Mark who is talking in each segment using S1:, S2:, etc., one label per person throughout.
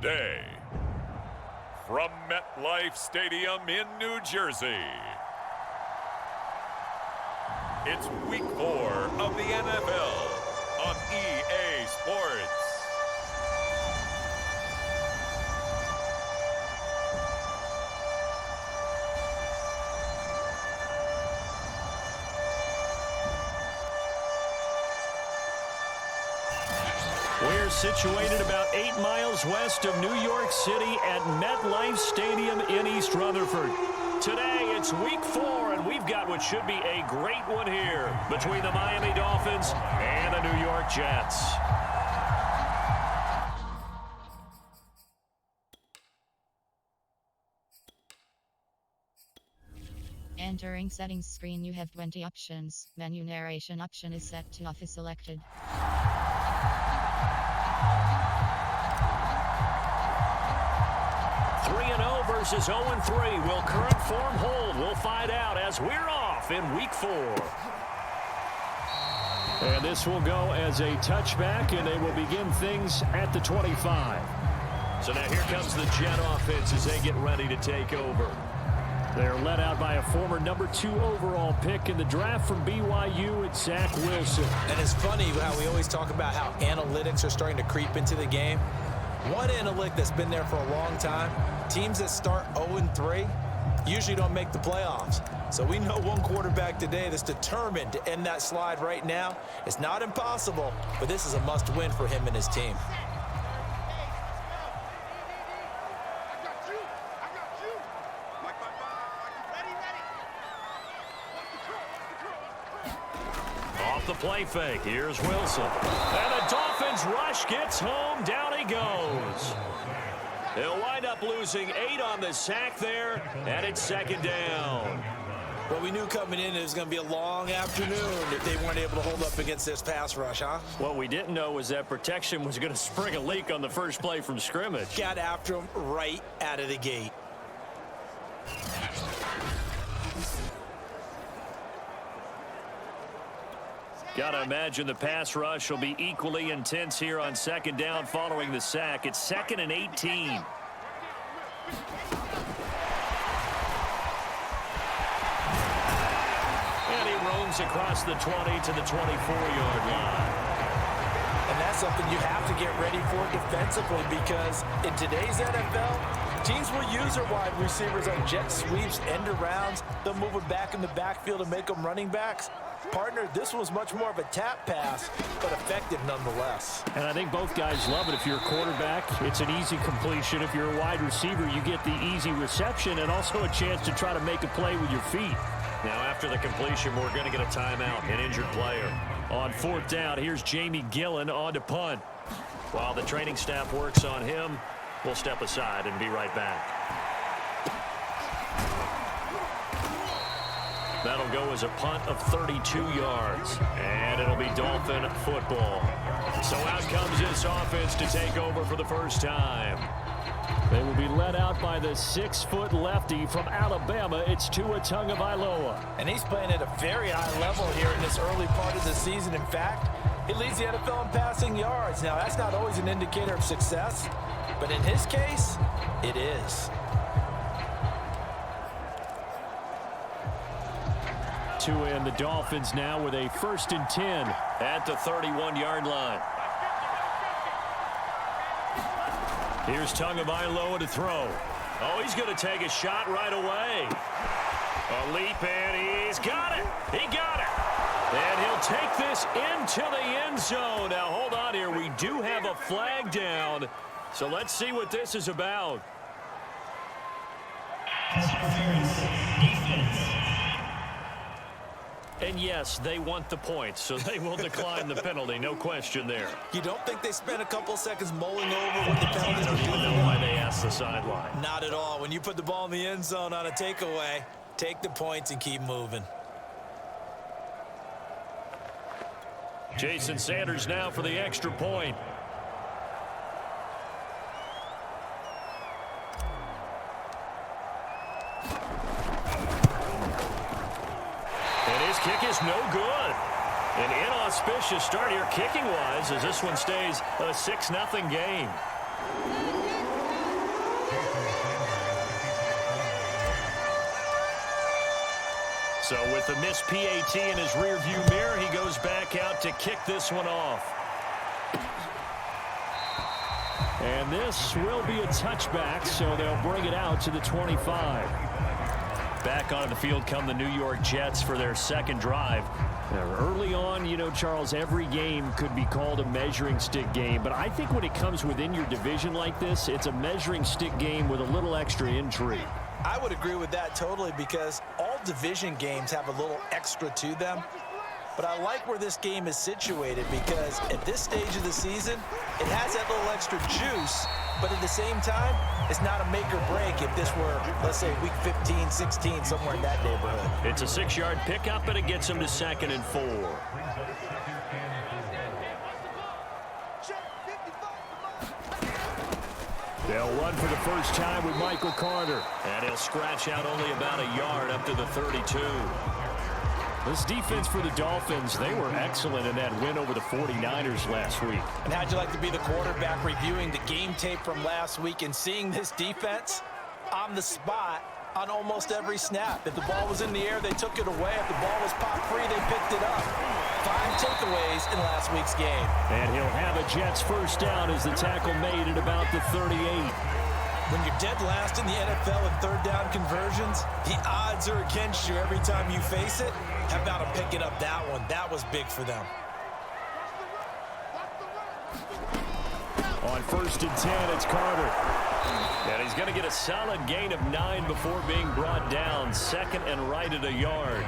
S1: today, from MetLife Stadium in New Jersey, it's Week 4 of the NFL on EA Sports.
S2: We're situated about 8 miles west of New York City at MetLife Stadium in East Rutherford. Today, it's Week 4, and we've got what should be a great one here between the Miami Dolphins and the New York Jets.
S3: Entering settings screen, you have 20 options. Menu narration option is set to office selected.
S2: 3-0 versus 0-3. Will current form hold? We'll find out as we're off in Week 4. And this will go as a touchback, and they will begin things at the 25. So now here comes the Jet offense as they get ready to take over. They're led out by a former number 2 overall pick in the draft from BYU. It's Zach Wilson.
S4: And it's funny how we always talk about how analytics are starting to creep into the game. One analytic that's been there for a long time, teams that start 0-3 usually don't make the playoffs. So we know one quarterback today that's determined to end that slide right now. It's not impossible, but this is a must-win for him and his team.
S2: The play fake. Here's Wilson. And the Dolphins rush gets home. Down he goes. They'll wind up losing 8 on the sack there, and it's second down.
S4: Well, we knew coming in it was going to be a long afternoon if they weren't able to hold up against this pass rush, huh?
S2: What we didn't know was that protection was going to spring a leak on the first play from scrimmage.
S4: Got after him right out of the gate.
S2: Got to imagine the pass rush will be equally intense here on second down following the sack. It's 2nd and 18. And he roams across the 20 to the 24-yard line.
S4: And that's something you have to get ready for defensively because in today's NFL, teams will use their wide receivers on jet sweeps, end arounds. They'll move it back in the backfield and make them running backs. Partner, this was much more of a tap pass, but effective nonetheless.
S2: And I think both guys love it. If you're a quarterback, it's an easy completion. If you're a wide receiver, you get the easy reception and also a chance to try to make a play with your feet. Now, after the completion, we're going to get a timeout, an injured player. On 4th down, here's Jamie Gillen on to punt. While the training staff works on him, we'll step aside and be right back. That'll go as a punt of 32 yards, and it'll be Dolphin football. So out comes this offense to take over for the first time. They will be led out by the 6-foot lefty from Alabama. It's Tua Tagovailoa.
S4: And he's playing at a very high level here in this early part of the season. In fact, he leads the NFL in passing yards. Now, that's not always an indicator of success, but in his case, it is.
S2: Tua and the Dolphins now with a 1st and 10 at the 31-yard line. Here's Tagovailoa to throw. Oh, he's going to take a shot right away. A leap, and he's got it. He got it. And he'll take this into the end zone. Now, hold on here. We do have a flag down. So let's see what this is about. And yes, they want the points, so they will decline the penalty. No question there.
S4: You don't think they spent a couple seconds mulling over what the penalties are doing?
S2: I don't know why they asked the sideline.
S4: Not at all. When you put the ball in the end zone on a takeaway, take the points and keep moving.
S2: Jason Sanders now for the extra point. Kick is no good. An inauspicious start here kicking-wise as this one stays a 6-0 game. So with the missed PAT in his rearview mirror, he goes back out to kick this one off. And this will be a touchback, so they'll bring it out to the 25. Back onto the field come the New York Jets for their second drive. Now, early on, you know, Charles, every game could be called a measuring stick game. But I think when it comes within your division like this, it's a measuring stick game with a little extra intrigue.
S4: I would agree with that totally because all division games have a little extra to them. But I like where this game is situated because at this stage of the season, it has that little extra juice. But at the same time, it's not a make or break if this were, let's say, week 15, 16, somewhere in that neighborhood.
S2: It's a 6-yard pickup, and it gets him to 2nd and 4. They'll run for the first time with Michael Carter. And he'll scratch out only about a yard up to the 32. This defense for the Dolphins, they were excellent in that win over the 49ers last week.
S4: And how'd you like to be the quarterback reviewing the game tape from last week and seeing this defense on the spot on almost every snap? If the ball was in the air, they took it away. If the ball was popped free, they picked it up. 5 takeaways in last week's game.
S2: And he'll have a Jets first down as the tackle made at about the 38.
S4: When you're dead last in the NFL in third down conversions, the odds are against you every time you face it. How about him picking up that one? That was big for them.
S2: On 1st and 10, it's Carter. And he's going to get a solid gain of 9 before being brought down. 2nd and right at a yard.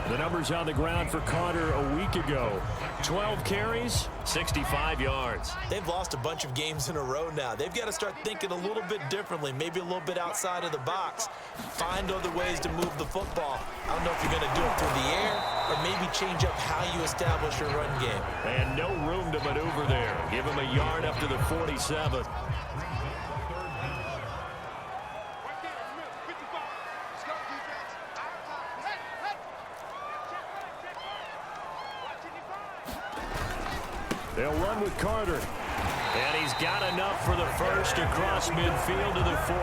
S2: The numbers on the ground for Carter a week ago. 12 carries, 65 yards.
S4: They've lost a bunch of games in a row now. They've got to start thinking a little bit differently, maybe a little bit outside of the box. Find other ways to move the football. I don't know if you're going to do it through the air or maybe change up how you establish your run game.
S2: And no room to maneuver there. Give him a yard up to the 47. They'll run with Carter. And he's got enough for the first across midfield to the 48.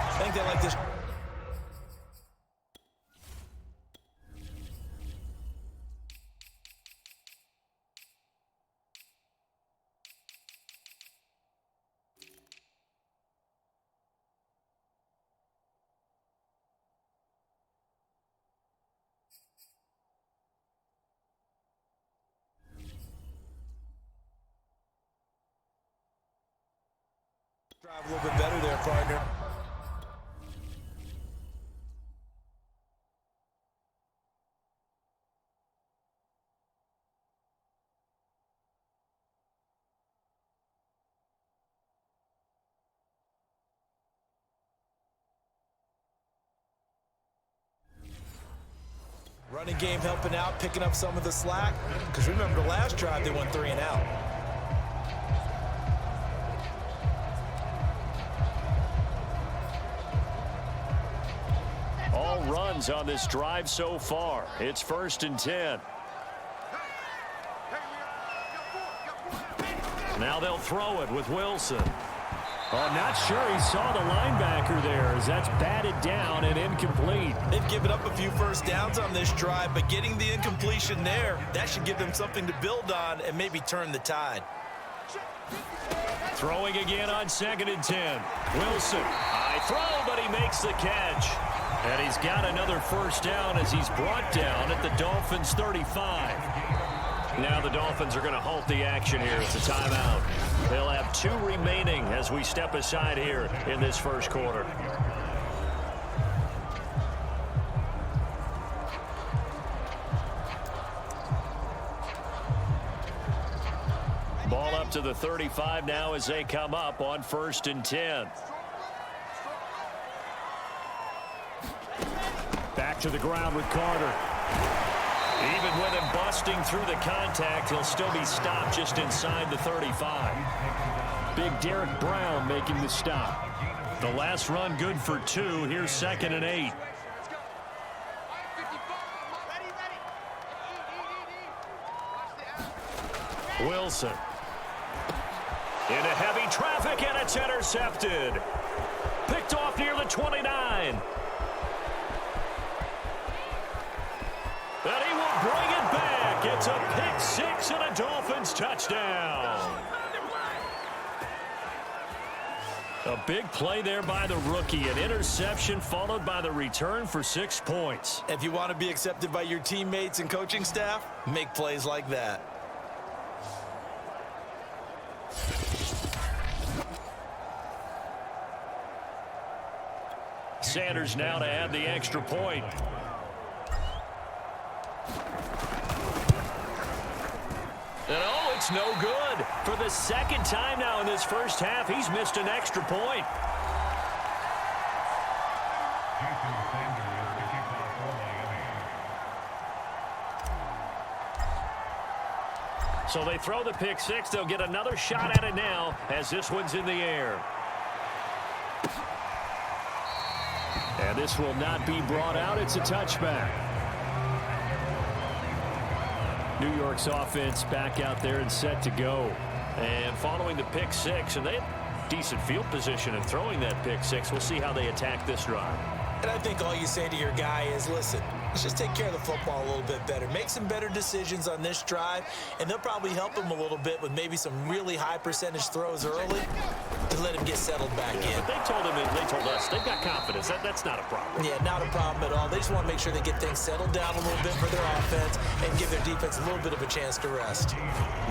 S4: I think they like this. Drive a little bit better there, partner. Running game helping out, picking up some of the slack. Because remember the last drive, they went 3 and out.
S2: All runs on this drive so far. It's 1st and 10. Now they'll throw it with Wilson. Oh, I'm not sure he saw the linebacker there as that's batted down and incomplete.
S4: They've given up a few first downs on this drive, but getting the incompletion there, that should give them something to build on and maybe turn the tide.
S2: Throwing again on 2nd and 10. Wilson, high throw, but he makes the catch. And he's got another first down as he's brought down at the Dolphins' 35. Now the Dolphins are going to halt the action here. It's a timeout. They'll have 2 remaining as we step aside here in this first quarter. Ball up to the 35 now as they come up on 1st and 10. Back to the ground with Carter. Even with him busting through the contact, he'll still be stopped just inside the 35. Big Derek Brown making the stop. The last run good for 2. Here's 2nd and 8. Wilson. Into heavy traffic, and it's intercepted. Picked off near the 29. And he will bring it back. It's a pick six and a Dolphins touchdown. A big play there by the rookie. An interception followed by the return for 6 points.
S4: If you want to be accepted by your teammates and coaching staff, make plays like that.
S2: Sanders now to add the extra point. And oh, it's no good. For the second time now in this first half, he's missed an extra point. So they throw the pick six. They'll get another shot at it now as this one's in the air. And this will not be brought out. It's a touchback. New York's offense back out there and set to go. And following the pick six, and they had decent field position in throwing that pick six. We'll see how they attack this drive.
S4: And I think all you say to your guy is, listen, let's just take care of the football a little bit better. Make some better decisions on this drive, and they'll probably help him a little bit with maybe some really high percentage throws early to let him get settled back in.
S2: But they told us they've got confidence. That's not a problem.
S4: Yeah, not a problem at all. They just want to make sure they get things settled down a little bit for their offense and give their defense a little bit of a chance to rest.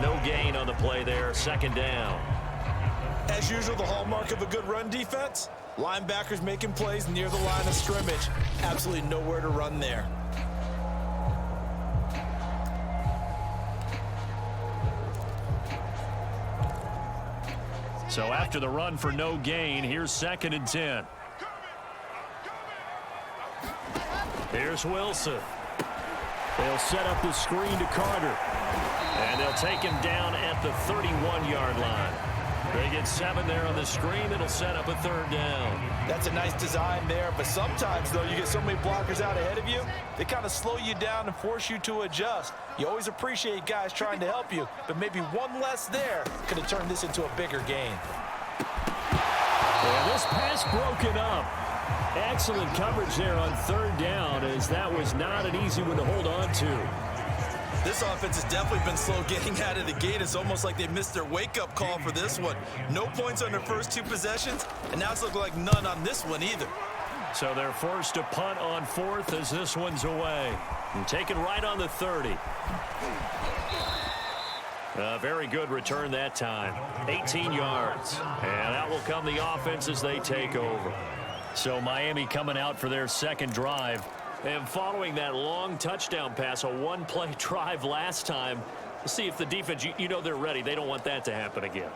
S2: No gain on the play there. Second down.
S4: As usual, the hallmark of a good run defense, linebackers making plays near the line of scrimmage. Absolutely nowhere to run there.
S2: So after the run for no gain, here's 2nd and 10. Here's Wilson. They'll set up the screen to Carter. And they'll take him down at the 31-yard line. They get 7 there on the screen. It'll set up a 3rd down.
S4: That's a nice design there, but sometimes, though, you get so many blockers out ahead of you, they kind of slow you down and force you to adjust. You always appreciate guys trying to help you, but maybe one less there could have turned this into a bigger gain.
S2: Yeah, this pass broken up. Excellent coverage there on 3rd down, as that was not an easy one to hold on to.
S4: This offense has definitely been slow getting out of the gate. It's almost like they missed their wake-up call for this one. No points on their first 2 possessions, and now it's looking like none on this one either.
S2: So they're forced to punt on 4th as this one's away. And taken right on the 30. A very good return that time. 18 yards. And out will come the offense as they take over. So Miami coming out for their second drive. And following that long touchdown pass, a one-play drive last time, we'll see if the defense, you know they're ready. They don't want that to happen again.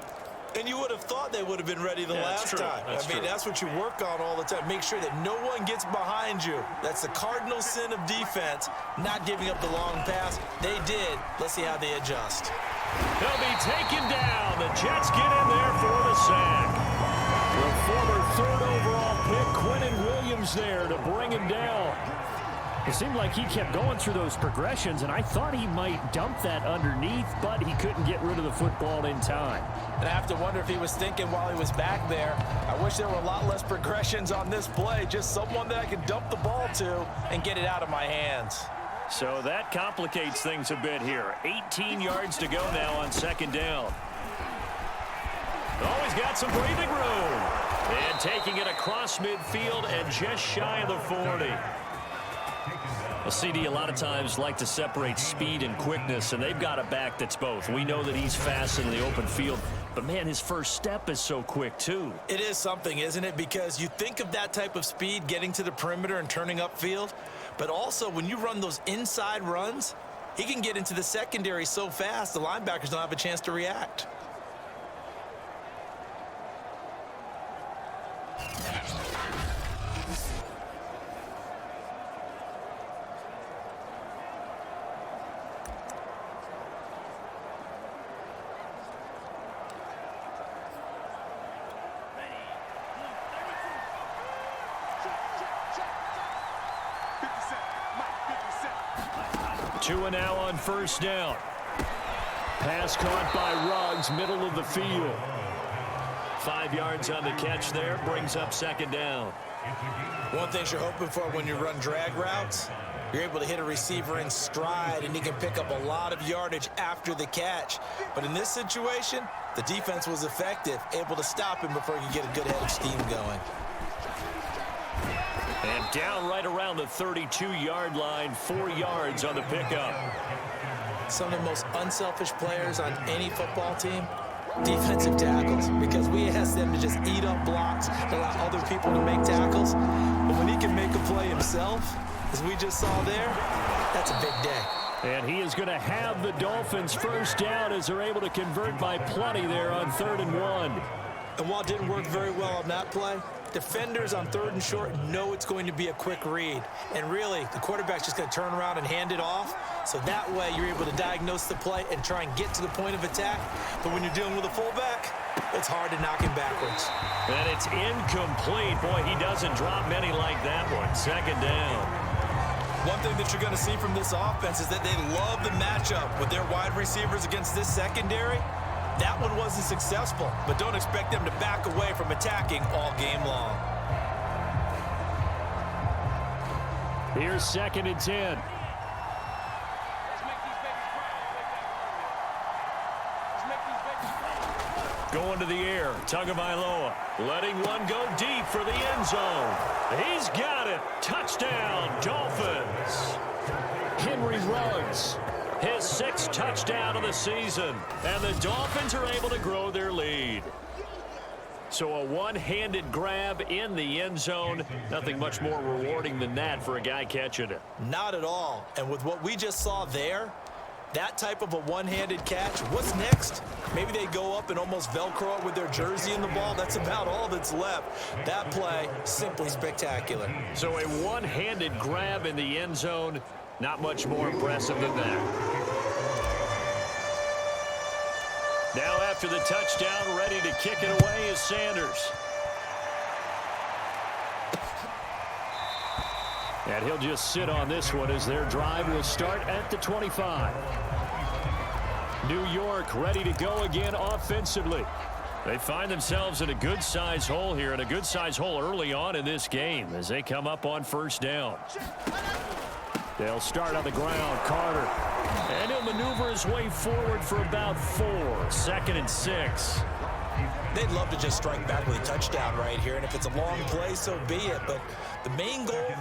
S4: And you would have thought they would have been ready the last time. That's what you work on all the time. Make sure that no one gets behind you. That's the cardinal sin of defense, not giving up the long pass. They did. Let's see how they adjust.
S2: They'll be taken down. The Jets get in there for the sack. The former 3rd overall pick, Quinnen Williams, there to bring him down. It seemed like he kept going through those progressions, and I thought he might dump that underneath, but he couldn't get rid of the football in time.
S4: And I have to wonder if he was thinking while he was back there, I wish there were a lot less progressions on this play, just someone that I could dump the ball to and get it out of my hands.
S2: So that complicates things a bit here. 18 yards to go now on 2nd down. Always got some breathing room. And taking it across midfield and just shy of the 40. Well, CD a lot of times like to separate speed and quickness, and they've got a back that's both. We know that he's fast in the open field, but, man, his first step is so quick, too.
S4: It is something, isn't it? Because you think of that type of speed getting to the perimeter and turning upfield, but also when you run those inside runs, he can get into the secondary so fast the linebackers don't have a chance to react.
S2: Two and now on 1st down. Pass caught by Ruggs, middle of the field. 5 yards on the catch there. Brings up second down.
S4: One thing you're hoping for when you run drag routes, you're able to hit a receiver in stride, and he can pick up a lot of yardage after the catch. But in this situation, the defense was effective, able to stop him before he could get a good head of steam going.
S2: And down right around the 32-yard line, 4 yards on the pickup.
S4: Some of the most unselfish players on any football team, defensive tackles, because we ask them to just eat up blocks, allow other people to make tackles. But when he can make a play himself, as we just saw there, that's a big day.
S2: And he is going to have the Dolphins first down as they're able to convert by plenty there on 3rd and 1.
S4: And while it didn't work very well on that play, defenders on 3rd and short know it's going to be a quick read. And really, the quarterback's just going to turn around and hand it off. So that way, you're able to diagnose the play and try and get to the point of attack. But when you're dealing with a fullback, it's hard to knock him backwards.
S2: And it's incomplete. Boy, he doesn't drop many like that one. Second down.
S4: One thing that you're going to see from this offense is that they love the matchup with their wide receivers against this secondary. That one wasn't successful, but don't expect them to back away from attacking all game long.
S2: Here's 2nd and 10. Going to the air, Tagovailoa, letting one go deep for the end zone. He's got it. Touchdown, Dolphins. Henry Ruggs, his 6th touchdown of the season, and the Dolphins are able to grow their lead. So a one-handed grab in the end zone. Nothing much more rewarding than that for a guy catching it.
S4: Not at all. And with what we just saw there, that type of a one-handed catch, what's next? Maybe they go up and almost Velcro it with their jersey in the ball. That's about all that's left. That play, simply spectacular.
S2: So a one-handed grab in the end zone, not much more impressive than that. Now after the touchdown, ready to kick it away is Sanders. And he'll just sit on this one as their drive will start at the 25. New York ready to go again offensively. They find themselves in a good-sized hole here, and a good-sized hole early on in this game as they come up on first down. They'll start on the ground, Carter. And he'll maneuver his way forward for about 4. 2nd and 6.
S4: They'd love to just strike back with a touchdown right here, and if it's a long play, so be it. But the main goal,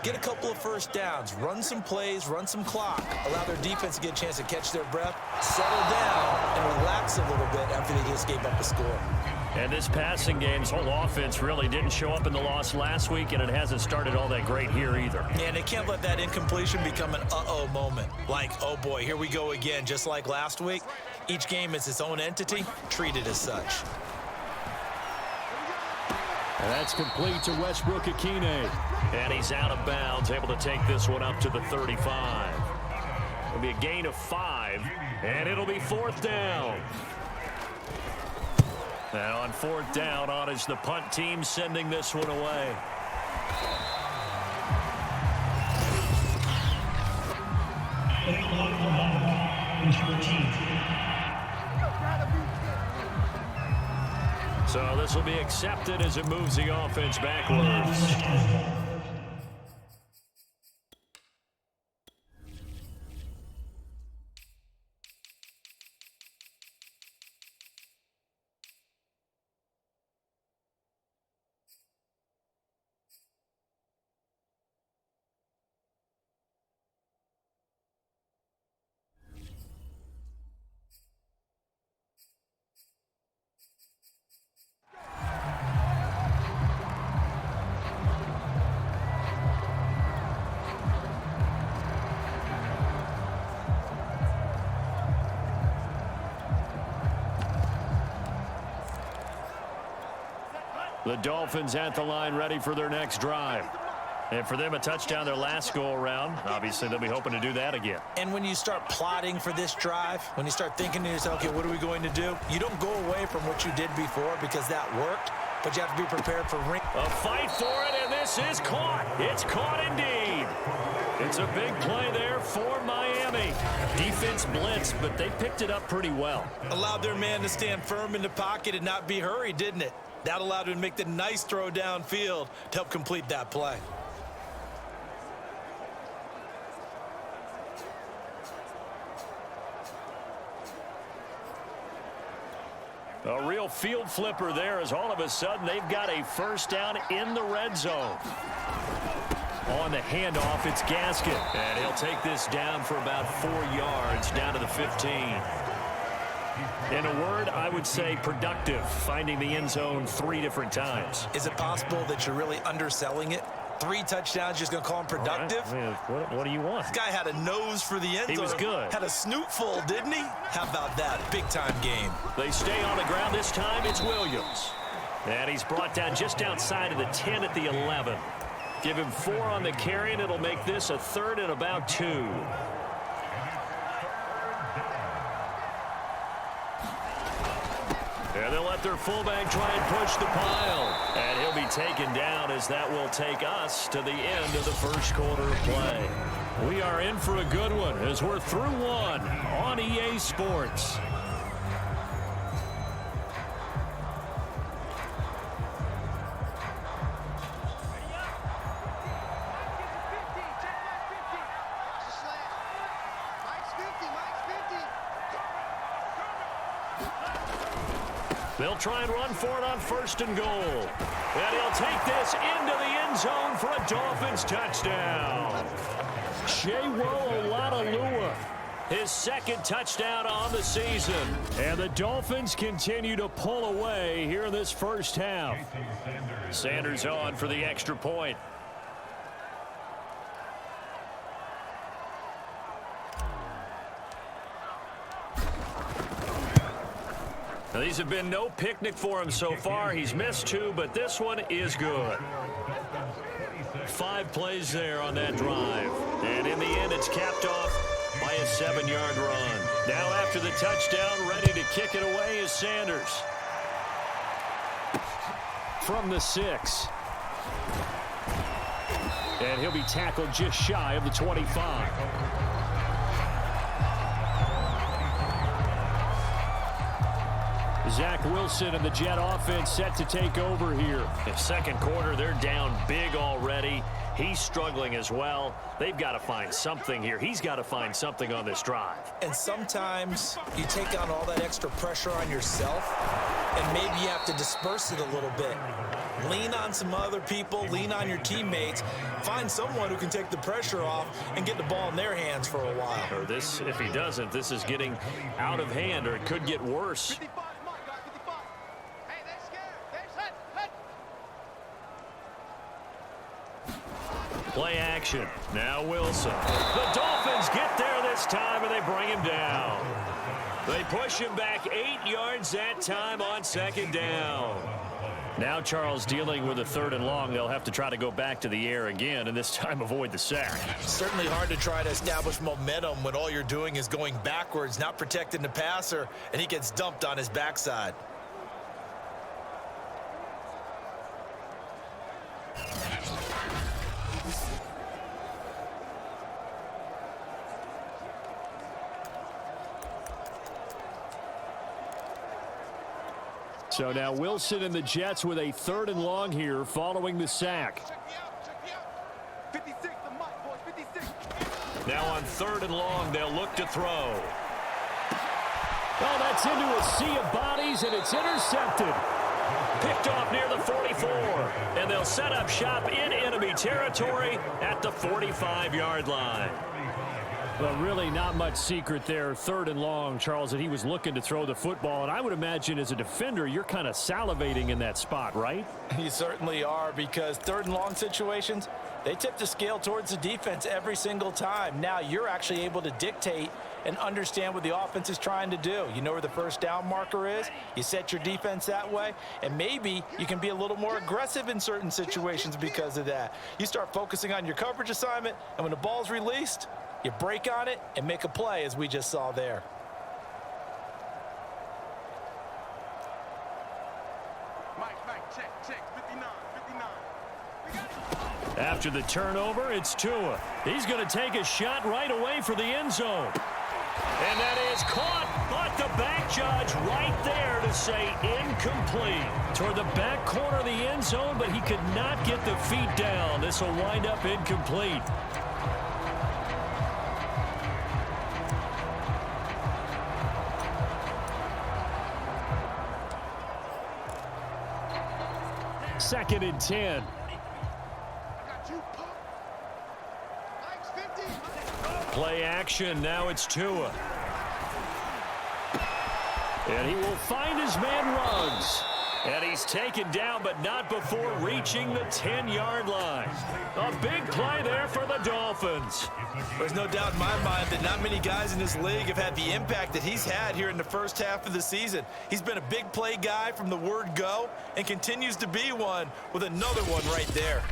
S4: get a couple of first downs, run some plays, run some clock, allow their defense to get a chance to catch their breath, settle down, and relax a little bit after they just gave up a score.
S2: And this passing game's whole offense really didn't show up in the loss last week, and it hasn't started all that great here either.
S4: And they can't let that incompletion become an uh-oh moment. Like, oh boy, here we go again, just like last week. Each game is its own entity, treated as such.
S2: And that's complete to Westbrook-Ikhine. And he's out of bounds, able to take this one up to the 35. It'll be a gain of 5, and it'll be 4th down. And on 4th down, on is the punt team sending this one away. So this will be accepted as it moves the offense backwards. The Dolphins at the line ready for their next drive. And for them, a touchdown their last go-around. Obviously, they'll be hoping to do that again.
S4: And when you start plotting for this drive, when you start thinking to yourself, okay, what are we going to do? You don't go away from what you did before because that worked, but you have to be prepared for ring.
S2: A fight for it, and this is caught. It's caught indeed. It's a big play there for Miami. Defense blitzed, but they picked it up pretty well.
S4: Allowed their man to stand firm in the pocket and not be hurried, didn't it? That allowed him to make the nice throw downfield to help complete that play.
S2: A real field flipper there as all of a sudden they've got a first down in the red zone. On the handoff, it's Gaskin. And he'll take this down for about 4 yards down to the 15. In a word, I would say productive, finding the end zone 3 different times.
S4: Is it possible that you're really underselling it? 3 touchdowns, just going to call him productive?
S2: Right. What do you want?
S4: This guy had a nose for the end zone.
S2: He was good.
S4: Had a snoot full, didn't he? How about that? Big-time game.
S2: They stay on the ground. This time it's Williams. And he's brought down just outside of the 10 at the 11. Give him 4 on the carry, and it'll make this a 3rd and about 2. And they'll let their fullback try and push the pile. And he'll be taken down as that will take us to the end of the first quarter of play. We are in for a good one as we're through 1 on EA Sports. They'll try and run for it on 1st and goal. And he'll take this into the end zone for a Dolphins touchdown. Shewo Oladolua, his 2nd touchdown on the season. And the Dolphins continue to pull away here in this first half. Sanders on for the extra point. Now, these have been no picnic for him so far. He's missed 2, but this one is good. 5 plays there on that drive. And in the end, it's capped off by a 7-yard run. Now after the touchdown, ready to kick it away is Sanders. From the 6. And he'll be tackled just shy of the 25. Zach Wilson and the Jet offense set to take over here. In second quarter, they're down big already. He's struggling as well. They've got to find something here. He's got to find something on this drive.
S4: And sometimes you take on all that extra pressure on yourself, and maybe you have to disperse it a little bit. Lean on some other people, lean on your teammates, find someone who can take the pressure off and get the ball in their hands for a while.
S2: Or this, if he doesn't, this is getting out of hand, or it could get worse. Play action. Now Wilson. The Dolphins get there this time, and they bring him down. They push him back 8 yards that time on 2nd down. Now Charles dealing with a 3rd and long. They'll have to try to go back to the air again, and this time avoid the sack.
S4: Certainly hard to try to establish momentum when all you're doing is going backwards, not protecting the passer, and he gets dumped on his backside.
S2: So now Wilson and the Jets with a 3rd and long here following the sack. Now on 3rd and long, they'll look to throw. Oh, that's into a sea of bodies, and it's intercepted. Picked off near the 44. And they'll set up shop in enemy territory at the 45-yard line. But really not much secret there. 3rd and long, Charles, that he was looking to throw the football. And I would imagine as a defender, you're kind of salivating in that spot, right?
S4: You certainly are, because 3rd and long situations, they tip the scale towards the defense every single time. Now you're actually able to dictate and understand what the offense is trying to do. You know where the first down marker is. You set your defense that way, and maybe you can be a little more aggressive in certain situations because of that. You start focusing on your coverage assignment, and when the ball's released, you break on it and make a play, as we just saw there.
S5: Mike, check, 59.
S2: After the turnover, it's Tua. He's going to take a shot right away for the end zone. And that is caught, but the back judge right there to say incomplete. Toward the back corner of the end zone, but he could not get the feet down. This will wind up incomplete. Second and 10. Play action. Now it's Tua. And he will find his man Ruggs. And he's taken down, but not before reaching the 10-yard line. A big play there for the Dolphins.
S4: There's no doubt in my mind that not many guys in this league have had the impact that he's had here in the first half of the season. He's been a big play guy from the word go and continues to be one with another one right there.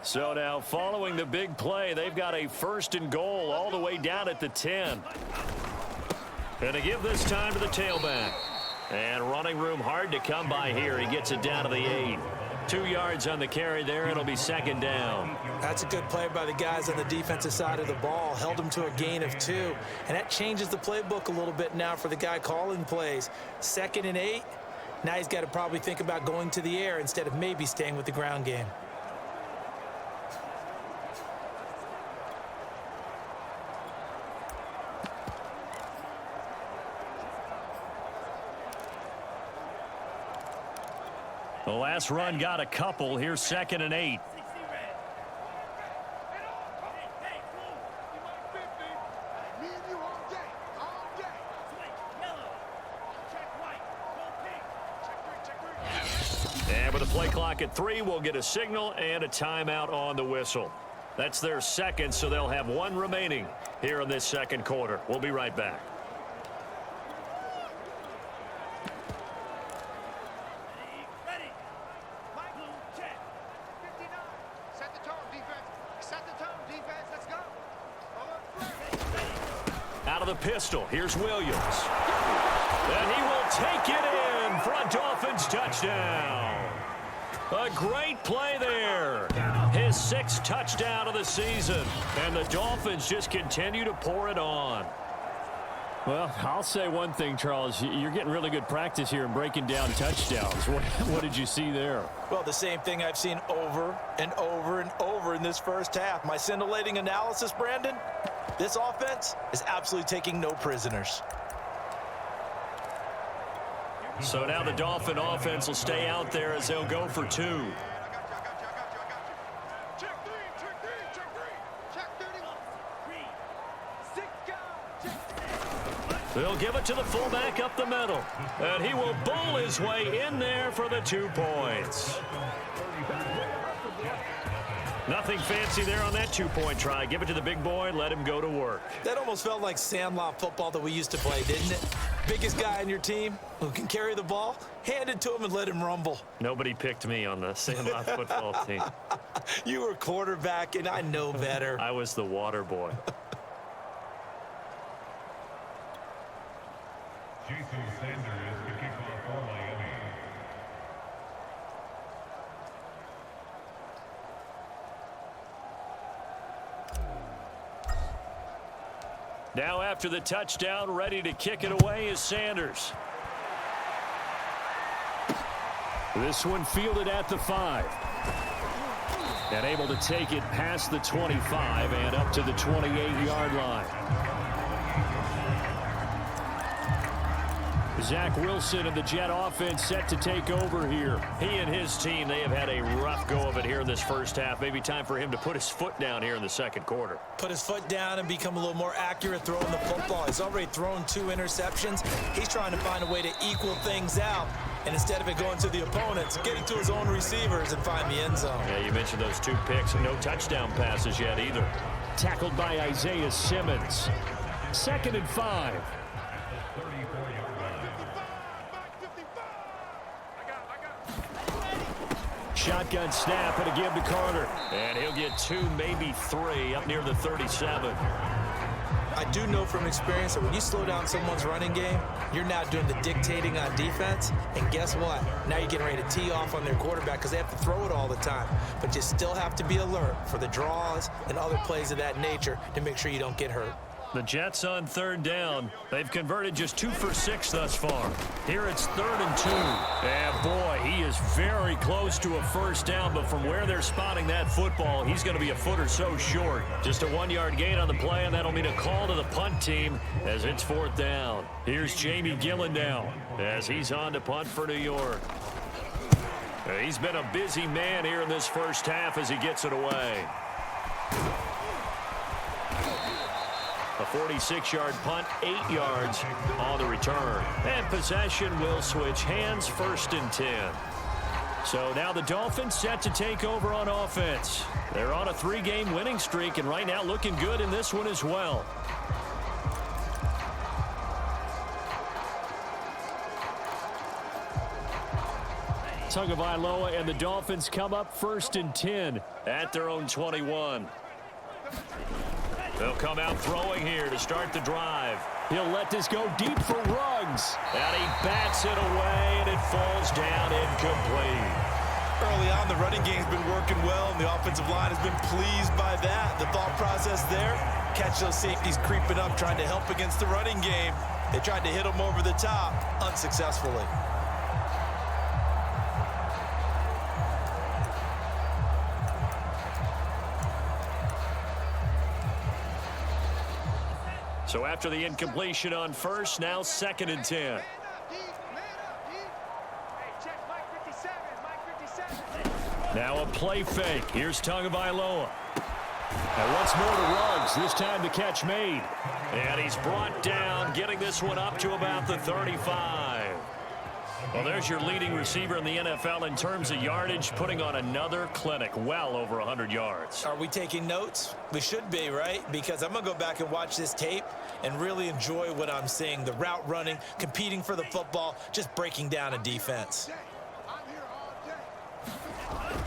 S2: So now following the big play, they've got a first and goal all the way down at the 10. And to give this time to the tailback. And running room hard to come by here. He gets it down to the 8. 2 yards on the carry there. It'll be second down.
S4: That's a good play by the guys on the defensive side of the ball. Held him to a gain of 2. And that changes the playbook a little bit now for the guy calling plays. 2nd and 8. Now he's got to probably think about going to the air instead of maybe staying with the ground game.
S2: The last run got a couple. Here's 2nd and 8. And with the play clock at 3, we'll get a signal and a timeout on the whistle. That's their second, so they'll have 1 remaining here in this second quarter. We'll be right back. Out of the pistol, here's Williams. And he will take it in for a Dolphins touchdown. A great play there. His 6th touchdown of the season. And the Dolphins just continue to pour it on. Well, I'll say one thing, Charles. You're getting really good practice here in breaking down touchdowns. What did you see there?
S4: Well, the same thing I've seen over and over and over in this first half. My scintillating analysis, Brandon, this offense is absolutely taking no prisoners.
S2: So now the Dolphin offense will stay out there as they'll go for 2. They'll give it to the fullback up the middle. And he will bowl his way in there for the 2 points. Nothing fancy there on that 2-point try. Give it to the big boy, let him go to work.
S4: That almost felt like sandlot football that we used to play, didn't it? Biggest guy on your team who can carry the ball, hand it to him and let him rumble.
S2: Nobody picked me on the sandlot football team.
S4: You were quarterback, and I know better.
S2: I was the water boy. Now after the touchdown, ready to kick it away is Sanders. This one fielded at the 5. And able to take it past the 25 and up to the 28-yard line. Zach Wilson and the Jet offense set to take over here. He and his team, they have had a rough go of it here in this first half. Maybe time for him to put his foot down here in the second quarter.
S4: Put his foot down and become a little more accurate throwing the football. He's already thrown 2 interceptions. He's trying to find a way to equal things out. And instead of it going to the opponents, getting to his own receivers and find the end zone.
S2: Yeah, you mentioned those 2 picks and no touchdown passes yet either. Tackled by Isaiah Simmons. 2nd and 5. Shotgun snap and a give to Carter. And he'll get 2, maybe 3 up near the 37.
S4: I do know from experience that when you slow down someone's running game, you're now doing the dictating on defense. And guess what? Now you're getting ready to tee off on their quarterback because they have to throw it all the time. But you still have to be alert for the draws and other plays of that nature to make sure you don't get hurt.
S2: The Jets on third down. They've converted just 2 for 6 thus far. Here it's 3rd and 2. And boy, he is very close to a first down, but from where they're spotting that football, he's going to be a foot or so short. Just a 1-yard gain on the play, and that'll mean a call to the punt team as it's 4th down. Here's Jamie Gillen now as he's on to punt for New York. He's been a busy man here in this first half as he gets it away. A 46-yard punt, 8 yards on the return. And possession will switch hands, 1st and 10. So now the Dolphins set to take over on offense. They're on a 3-game winning streak, and right now looking good in this one as well. Tagovailoa and the Dolphins come up 1st and 10 at their own 21. They'll come out throwing here to start the drive. He'll let this go deep for Ruggs. And he bats it away, and it falls down incomplete.
S4: Early on, the running game's been working well, and the offensive line has been pleased by that. The thought process there, catch those safeties creeping up, trying to help against the running game. They tried to hit them over the top, unsuccessfully.
S2: So after the incompletion on first, now 2nd and 10. Now a play fake. Here's Tagovailoa. And once more to Ruggs. This time the catch made. And he's brought down, getting this one up to about the 35. Well, there's your leading receiver in the NFL in terms of yardage, putting on another clinic, well over 100 yards.
S4: Are we taking notes? We should be, right? Because I'm going to go back and watch this tape and really enjoy what I'm seeing. The route running, competing for the football, just breaking down a defense.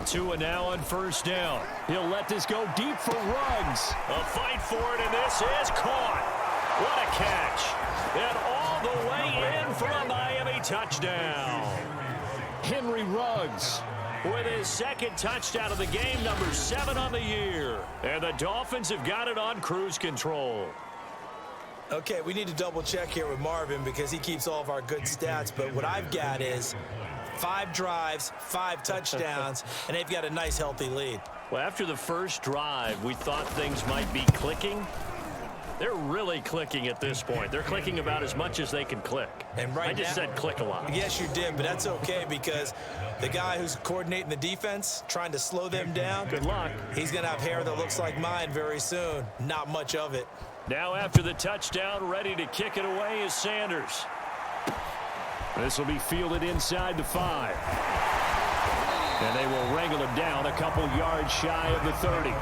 S2: Tua now on 1st down. He'll let this go deep for Ruggs. A fight for it, and this is caught. What a catch. And all the way in for a Miami touchdown. Henry Ruggs with his 2nd touchdown of the game, number 7 on the year. And the Dolphins have got it on cruise control.
S4: Okay, we need to double check here with Marvin because he keeps all of our good stats. But what I've got is 5 drives, 5 touchdowns, and they've got a nice, healthy lead.
S2: Well, after the first drive, we thought things might be clicking. They're really clicking at this point. They're clicking about as much as they can click.
S4: And right
S2: I just said click a lot.
S4: Yes, you did, but that's okay because the guy who's coordinating the defense, trying to slow them down.
S2: Good luck.
S4: He's going to have hair that looks like mine very soon. Not much of it.
S2: Now after the touchdown, ready to kick it away is Sanders. This will be fielded inside the 5. And they will wrangle him down a couple yards shy of the 30.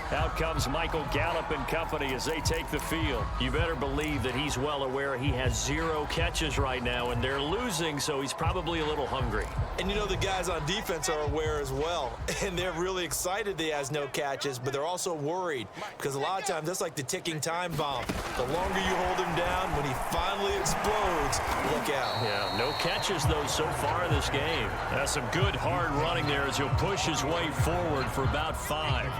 S2: Out comes Michael Gallup and company as they take the field. You better believe that he's well aware he has 0 catches right now, and they're losing, so he's probably a little hungry.
S4: And you know the guys on defense are aware as well, and they're really excited he has no catches, but they're also worried because a lot of times that's like the ticking time bomb. The longer you hold him down, when he finally explodes, look out.
S2: Yeah, no catches, though, so far in this game. That's some good hard running there as he'll push his way forward for about 5.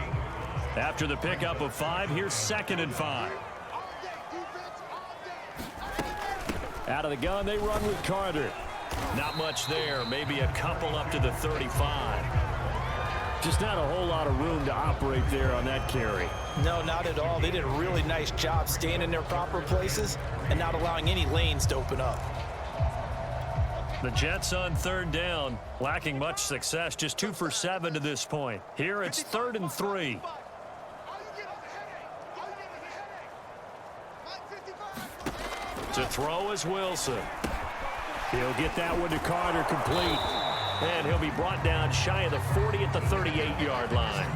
S2: After the pickup of 5, here's 2nd and 5. Out of the gun, they run with Carter. Not much there, maybe a couple up to the 35. Just not a whole lot of room to operate there on that carry.
S4: No, not at all. They did a really nice job staying in their proper places and not allowing any lanes to open up.
S2: The Jets on 3rd down, lacking much success, just 2 for 7 to this point. Here it's 3rd and 3. To throw is Wilson. He'll get that one to Carter complete. And he'll be brought down shy of the 40 at the 38-yard line.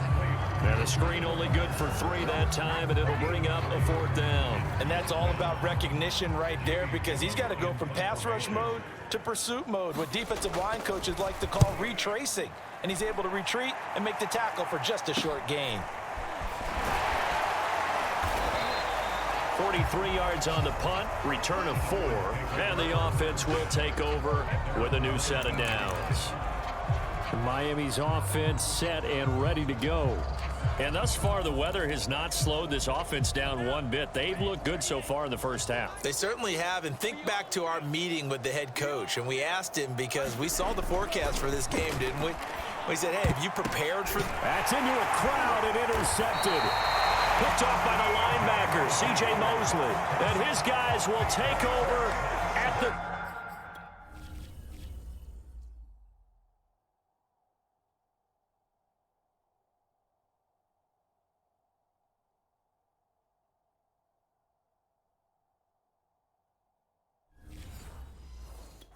S2: And the screen only good for 3 that time, and it'll bring up a 4th down.
S4: And that's all about recognition right there because he's got to go from pass rush mode to pursuit mode, what defensive line coaches like to call retracing. and he's able to retreat and make the tackle for just a short gain.
S2: 43 yards on the punt, return of 4, and the offense will take over with a new set of downs. Miami's offense set and ready to go. And thus far, the weather has not slowed this offense down one bit. They've looked good so far in the first half.
S4: They certainly have, and think back to our meeting with the head coach, and we asked him because we saw the forecast for this game, didn't we? We said, hey, have you prepared for...
S2: That's into a crowd and intercepted. Picked off by the linebacker, C.J. Mosley. And his guys will take over at the...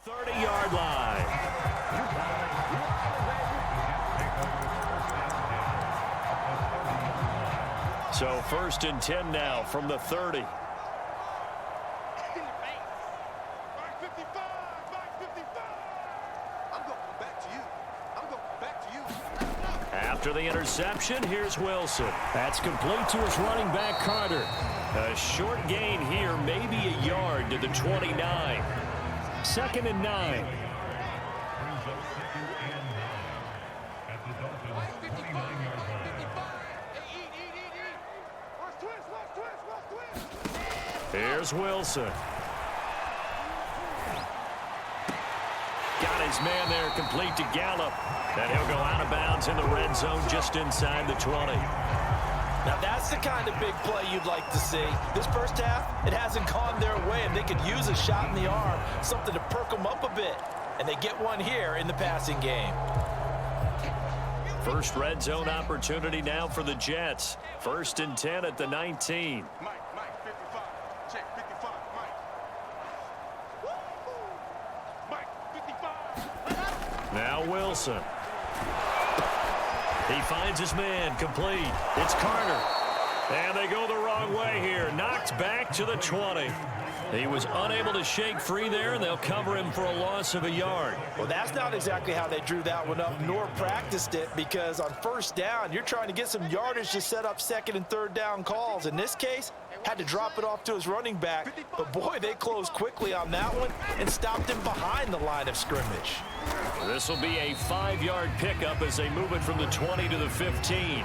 S2: ...30-yard line. So 1st and 10 now from the 30. After the interception, here's Wilson. That's complete to his running back, Carter. A short gain here, maybe a yard to the 29. 2nd and 9. Here's Wilson. Got his man there, complete to Gallup. And he'll go out of bounds in the red zone just inside the 20.
S4: Now that's the kind of big play you'd like to see. This first half, it hasn't gone their way, and they could use a shot in the arm, something to perk them up a bit. And they get one here in the passing game.
S2: First red zone opportunity now for the Jets. 1st and 10 at the 19.
S5: Mike, 55. Check, 55, Mike. Mike, 55.
S2: Now Wilson. He finds his man, complete. It's Carter. And they go the wrong way here. Knocked back to the 20. He was unable to shake free there, and they'll cover him for a loss of a yard.
S4: Well, that's not exactly how they drew that one up, nor practiced it, because on 1st down, you're trying to get some yardage to set up 2nd and 3rd down calls. In this case, had to drop it off to his running back. But, boy, they closed quickly on that one and stopped him behind the line of scrimmage.
S2: This will be a 5-yard pickup as they move it from the 20 to the 15.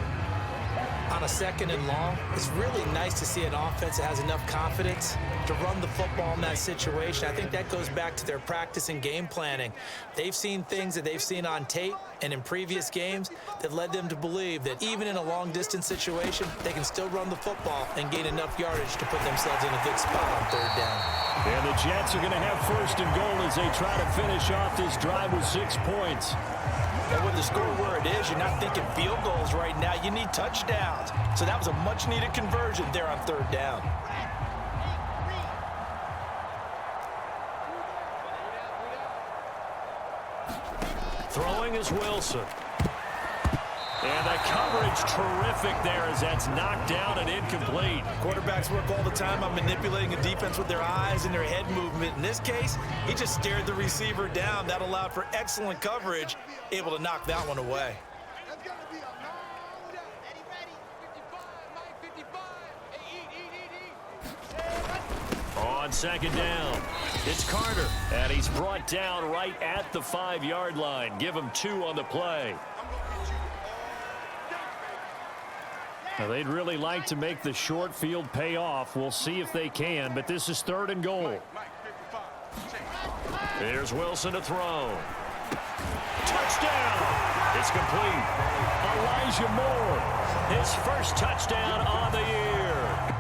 S4: On a 2nd and long, it's really nice to see an offense that has enough confidence to run the football in that situation. I think that goes back to their practice and game planning. They've seen things that they've seen on tape and in previous games that led them to believe that even in a long-distance situation, they can still run the football and gain enough yardage to put themselves in a good spot on 3rd down.
S2: And the Jets are going to have 1st and goal as they try to finish off this drive with 6 points.
S4: And with the score where it is, you're not thinking field goals right now. You need touchdowns. So that was a much-needed conversion there on 3rd down.
S2: Throwing is Wilson. And the coverage terrific there as that's knocked down and incomplete.
S4: Quarterbacks work all the time on manipulating a defense with their eyes and their head movement. In this case, he just stared the receiver down. That allowed for excellent coverage, able to knock that one away.
S2: On 2nd down, it's Carter. And he's brought down right at the 5-yard line. Give him 2 on the play. Now, they'd really like to make the short field pay off. We'll see if they can, but this is 3rd and goal. Here's Wilson to throw. Touchdown! It's complete. Elijah Moore, his first touchdown on the year.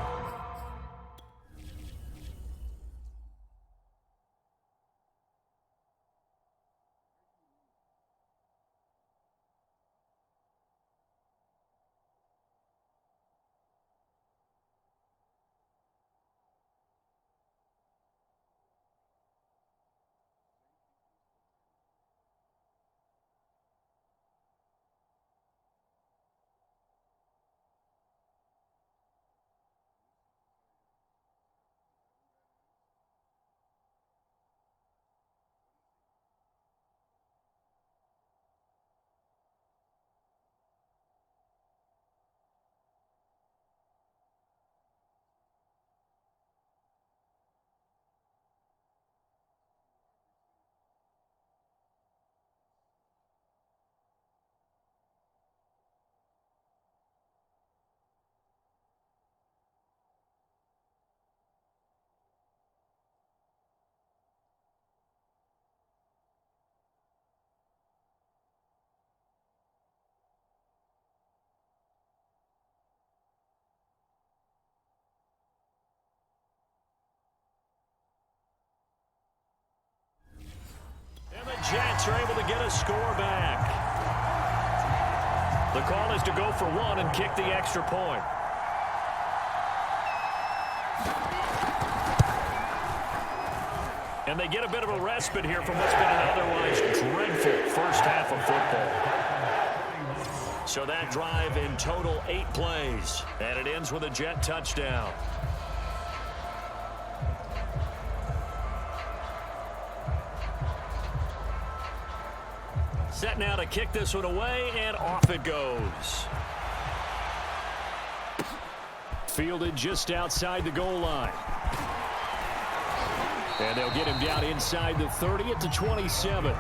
S2: Jets are able to get a score back. The call is to go for one and kick the extra point. And they get a bit of a respite here from what's been an otherwise dreadful first half of football. So that drive in total 8 plays, and it ends with a Jet touchdown. Set now to kick this one away, and off it goes. Fielded just outside the goal line. And they'll get him down inside the 30 at the 27.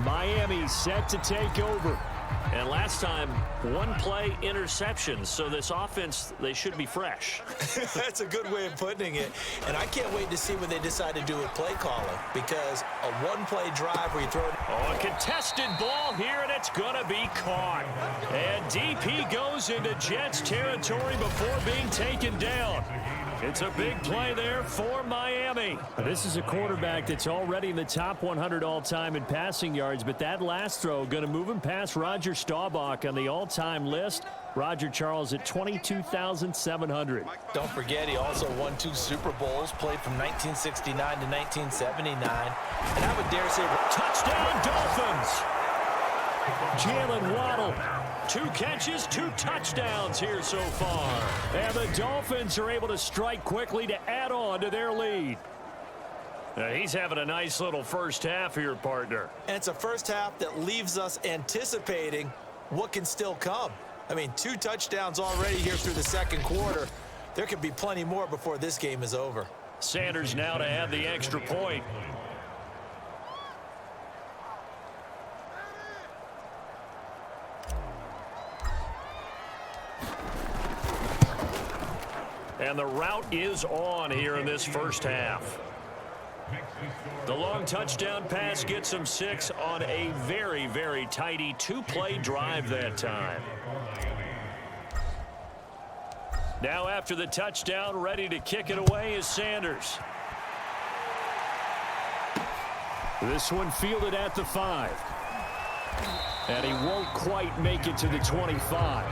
S2: Miami set to take over. And last time, one play interception. So this offense, they should be fresh.
S4: That's a good way of putting it. And I can't wait to see what they decide to do with play calling. Because a one-play drive where you throw it.
S2: Oh, a contested ball here, and it's going to be caught. And DP goes into Jets territory before being taken down. It's a big play there for Miami. This is a quarterback that's already in the top 100 all-time in passing yards, but that last throw going to move him past Roger Staubach on the all-time list. Roger Charles at 22,700.
S4: Don't forget, he also won 2 Super Bowls, played from 1969 to 1979. And I would dare say,
S2: touchdown Dolphins! Jalen Waddle. 2 catches, 2 touchdowns here so far. And the Dolphins are able to strike quickly to add on to their lead. He's having a nice little first half here, partner.
S4: And it's a first half that leaves us anticipating what can still come. I mean, 2 touchdowns already here through the second quarter. There could be plenty more before this game is over.
S2: Sanders now to add the extra point. And the route is on here in this first half. The long touchdown pass gets him 6 on a very, very tidy 2-play drive that time. Now after the touchdown, ready to kick it away is Sanders. This one fielded at the 5. And he won't quite make it to the 25.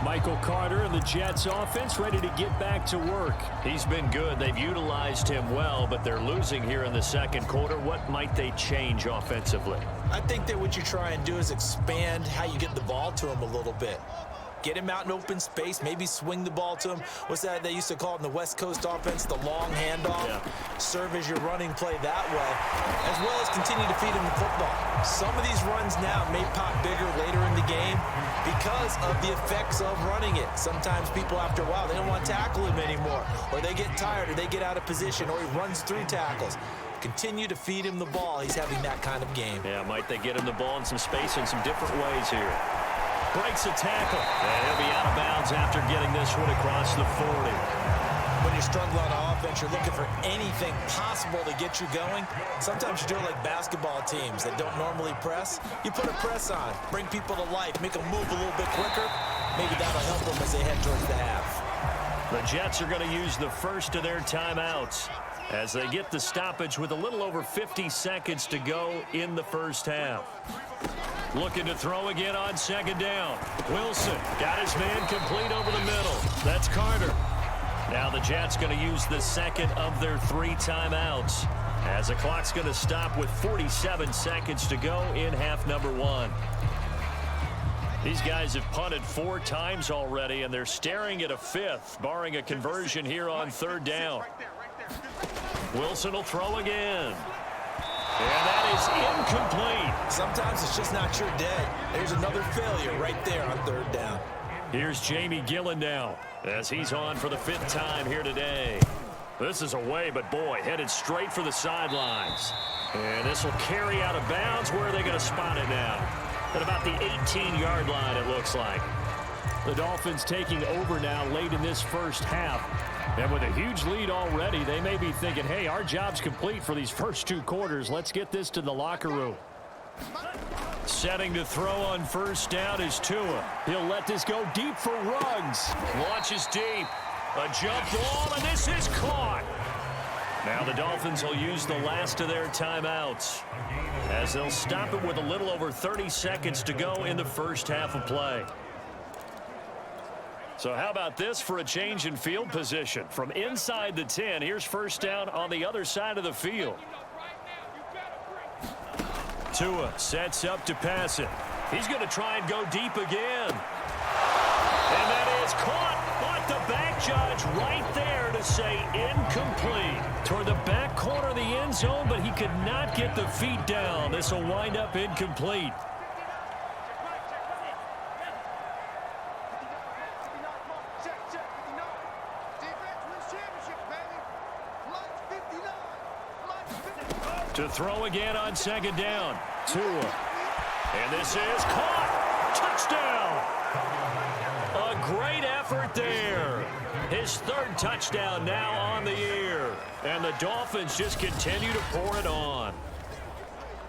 S2: Michael Carter and the Jets offense ready to get back to work. He's been good. They've utilized him well, but they're losing here in the second quarter. What might they change offensively?
S4: I think that what you try and do is expand how you get the ball to him a little bit. Get him out in open space, maybe swing the ball to him. What's that they used to call it in the West Coast offense, the long handoff? Yeah. Serve as your running play that way, as well as continue to feed him the football. Some of these runs now may pop bigger later in the game because of the effects of running it. Sometimes people, after a while, they don't want to tackle him anymore, or they get tired, or they get out of position, or he runs through tackles. Continue to feed him the ball. He's having that kind of game.
S2: Yeah, might they get him the ball in some space in some different ways here. Breaks a tackle. And he'll be out of bounds after getting this one across the 40.
S4: When you're struggling on offense, you're looking for anything possible to get you going. Sometimes you do it like basketball teams that don't normally press. You put a press on, bring people to life, make them move a little bit quicker. Maybe that'll help them as they head towards the half.
S2: The Jets are going to use the first of their timeouts as they get the stoppage with a little over 50 seconds to go in the first half. Looking to throw again on second down. Wilson got his man complete over the middle. That's Carter. Now the Jets going to use the second of their 3 timeouts as the clock's going to stop with 47 seconds to go in half number 1. These guys have punted 4 times already, and they're staring at a 5th, barring a conversion here on third down. Wilson will throw again. And that is incomplete.
S4: Sometimes it's just not your day. There's another failure right there on third down.
S2: Here's Jamie Gillen now as he's on for the 5th time here today. This is away, but boy, headed straight for the sidelines. And this will carry out of bounds. Where are they going to spot it now? At about the 18-yard line, it looks like. The Dolphins taking over now late in this first half. And with a huge lead already, they may be thinking, hey, our job's complete for these first 2 quarters. Let's get this to the locker room. Setting to throw on first down is Tua. He'll let this go deep for Ruggs. Launches deep. A jump ball, and this is caught. Now the Dolphins will use the last of their timeouts, as they'll stop it with a little over 30 seconds to go in the first half of play. So how about this for a change in field position? From inside the 10, here's first down on the other side of the field. Tua sets up to pass it. He's going to try and go deep again. And that is caught, but the back judge right there to say incomplete. Toward the back corner of the end zone, but he could not get the feet down. This will wind up incomplete. To throw again on second down. Tua. And this is caught. Touchdown. A great effort there. His third touchdown now on the year. And the Dolphins just continue to pour it on.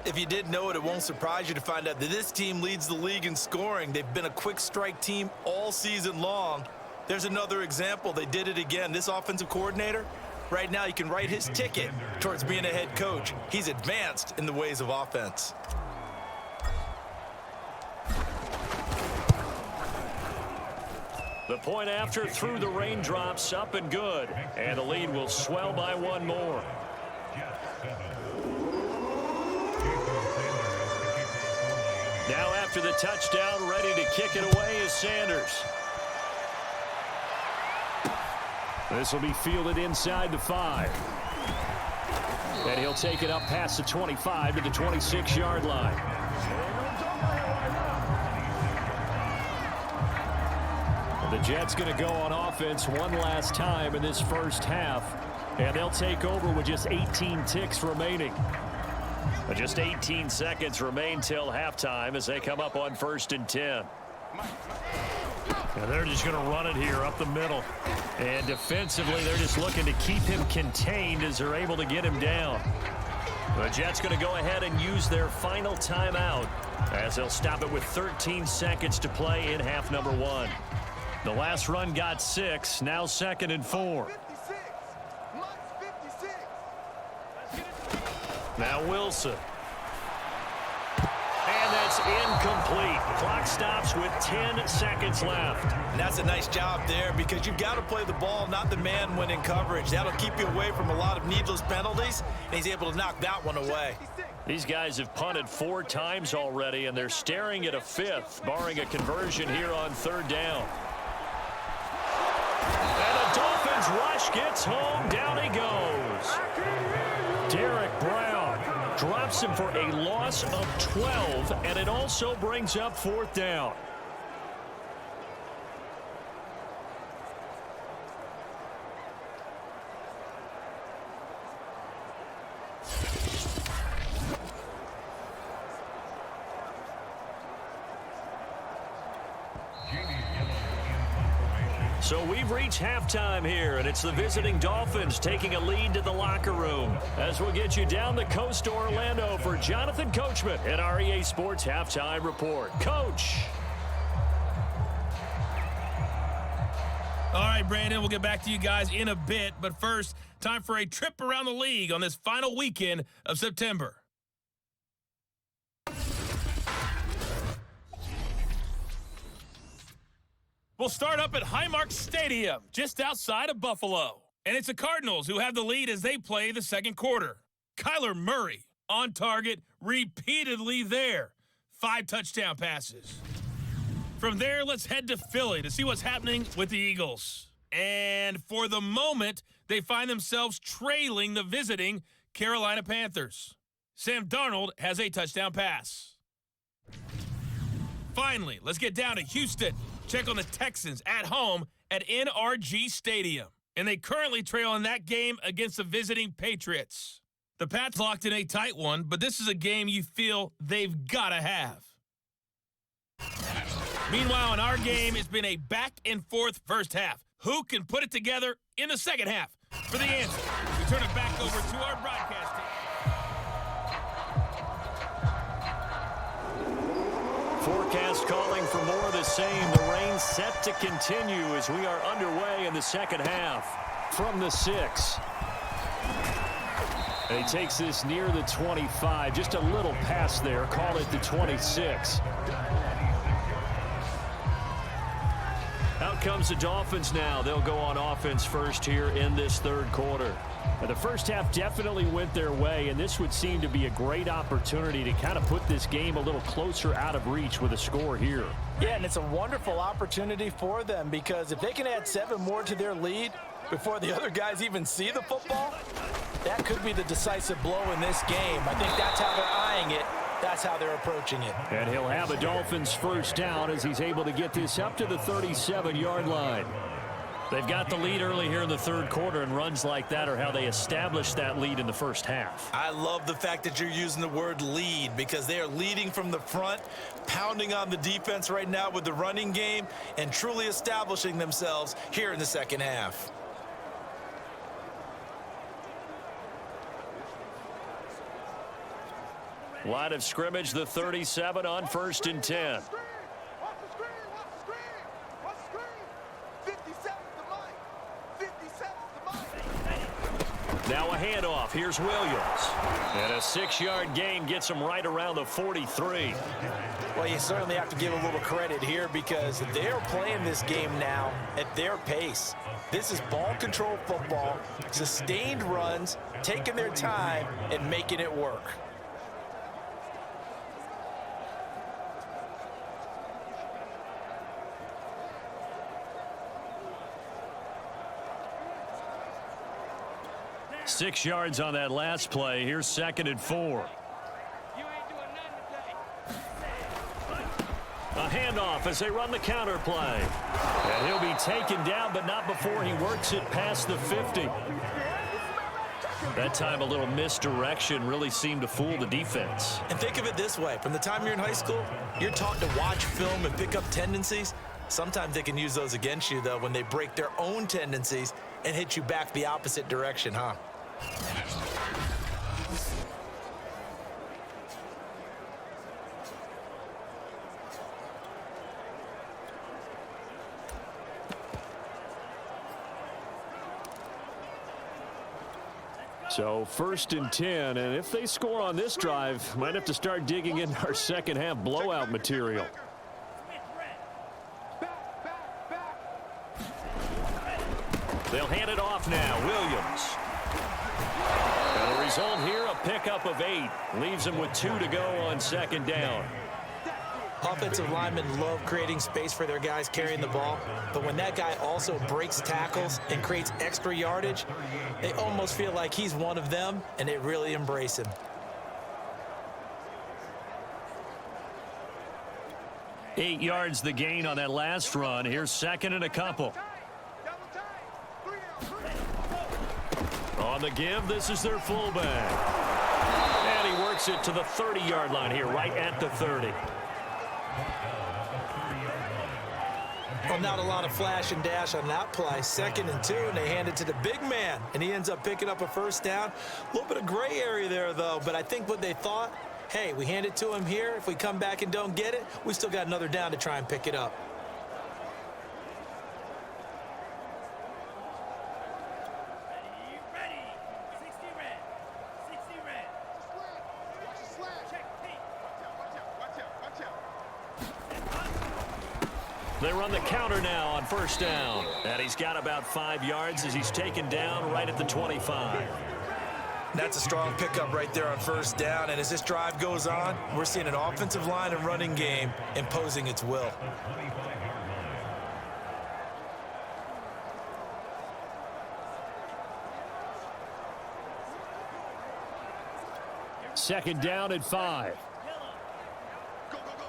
S4: If you didn't know it, it won't surprise you to find out that this team leads the league in scoring. They've been a quick strike team all season long. There's another example. They did it again. This offensive coordinator, right now, you can write his ticket towards being a head coach. He's advanced in the ways of offense.
S2: The point after through the raindrops, up and good. And the lead will swell by one more. Now after the touchdown, ready to kick it away is Sanders. This will be fielded inside the 5. And he'll take it up past the 25 to the 26-yard line. The Jets going to go on offense one last time in this first half. And they'll take over with just 18 ticks remaining. Just 18 seconds remain till halftime as they come up on 1st and 10. And they're just going to run it here up the middle. And defensively, they're just looking to keep him contained as they're able to get him down. The Jets going to go ahead and use their final timeout as they'll stop it with 13 seconds to play in half number 1. The last run got 6, now 2nd and 4. Now Wilson. And that's incomplete. Clock stops with 10 seconds left.
S4: And that's a nice job there because you've got to play the ball, not the man when in coverage. That'll keep you away from a lot of needless penalties, and he's able to knock that one away.
S2: These guys have punted 4 times already, and they're staring at a 5th, barring a conversion here on 3rd down. And the Dolphins rush gets home. Down he goes. Derek Brown drops him for a loss of 12, and it also brings up 4th down. So we've reached halftime here, and it's the visiting Dolphins taking a lead to the locker room. As we'll get you down the coast to Orlando for Jonathan Coachman at our EA Sports Halftime Report. Coach.
S6: All right, Brandon, we'll get back to you guys in a bit. But first, time for a trip around the league on this final weekend of September. We'll start up at Highmark Stadium, just outside of Buffalo. And it's the Cardinals who have the lead as they play the second quarter. Kyler Murray, on target, repeatedly there. 5 touchdown passes. From there, let's head to Philly to see what's happening with the Eagles. And for the moment, they find themselves trailing the visiting Carolina Panthers. Sam Darnold has a touchdown pass. Finally, let's get down to Houston. Check on the Texans at home at NRG Stadium. And they currently trail in that game against the visiting Patriots. The Pats locked in a tight one, but this is a game you feel they've got to have. Meanwhile, in our game, it's been a back-and-forth first half. Who can put it together in the second half? For the answer, we turn it back over to our broadcast team.
S2: forecast calling for more of the same. The rain set to continue as we are underway in the second half. From the 6. And he takes this near the 25. Just a little pass there. Call it the 26. Out comes the Dolphins now. They'll go on offense first here in this third quarter. Now, the first half definitely went their way, and this would seem to be a great opportunity to kind of put this game a little closer out of reach with a score here.
S4: Yeah, and it's a wonderful opportunity for them because if they can add 7 more to their lead before the other guys even see the football, that could be the decisive blow in this game. I think that's how they're eyeing it. That's how they're approaching it.
S2: And he'll have a Dolphins first down as he's able to get this up to the 37-yard line. They've got the lead early here in the third quarter, and runs like that are how they established that lead in the first half.
S4: I love the fact that you're using the word lead because they are leading from the front, pounding on the defense right now with the running game, and truly establishing themselves here in the second half.
S2: Line of scrimmage, the 37 on 1st and 10. Now a handoff. Here's Williams. And a 6-yard gain gets him right around the 43.
S4: Well, you certainly have to give a little credit here because they're playing this game now at their pace. This is ball control football, sustained runs, taking their time and making it work.
S2: Six yards on that last play. Here's 2nd and 4. A handoff as they run the counter play. And he'll be taken down, but not before he works it past the 50. That time a little misdirection really seemed to fool the defense.
S4: And think of it this way. From the time you're in high school, you're taught to watch film and pick up tendencies. Sometimes they can use those against you, though, when they break their own tendencies and hit you back the opposite direction, huh?
S2: So 1st and 10, and if they score on this drive, might have to start digging into our second half blowout material. They'll hand it off now. Williams. And the result here, a pickup of 8. Leaves them with 2 to go on 2nd down.
S4: Offensive linemen love creating space for their guys carrying the ball, but when that guy also breaks tackles and creates extra yardage, they almost feel like he's one of them, and they really embrace him.
S2: Eight yards the gain on that last run. Here's 2nd and a couple. On the give, this is their fullback. And he works it to the 30-yard line here, right at the 30.
S4: Well, not a lot of flash and dash on that play. 2nd and 2, and they hand it to the big man, and he ends up picking up a first down. A little bit of gray area there, though, but I think what they thought, hey, we hand it to him here. If we come back and don't get it, we still got another down to try and pick it up.
S2: They run the counter now on 1st down. And he's got about 5 yards as he's taken down right at the 25.
S4: That's a strong pickup right there on 1st down. And as this drive goes on, we're seeing an offensive line and running game imposing its will.
S2: Second down at 5.
S5: Go, go, go.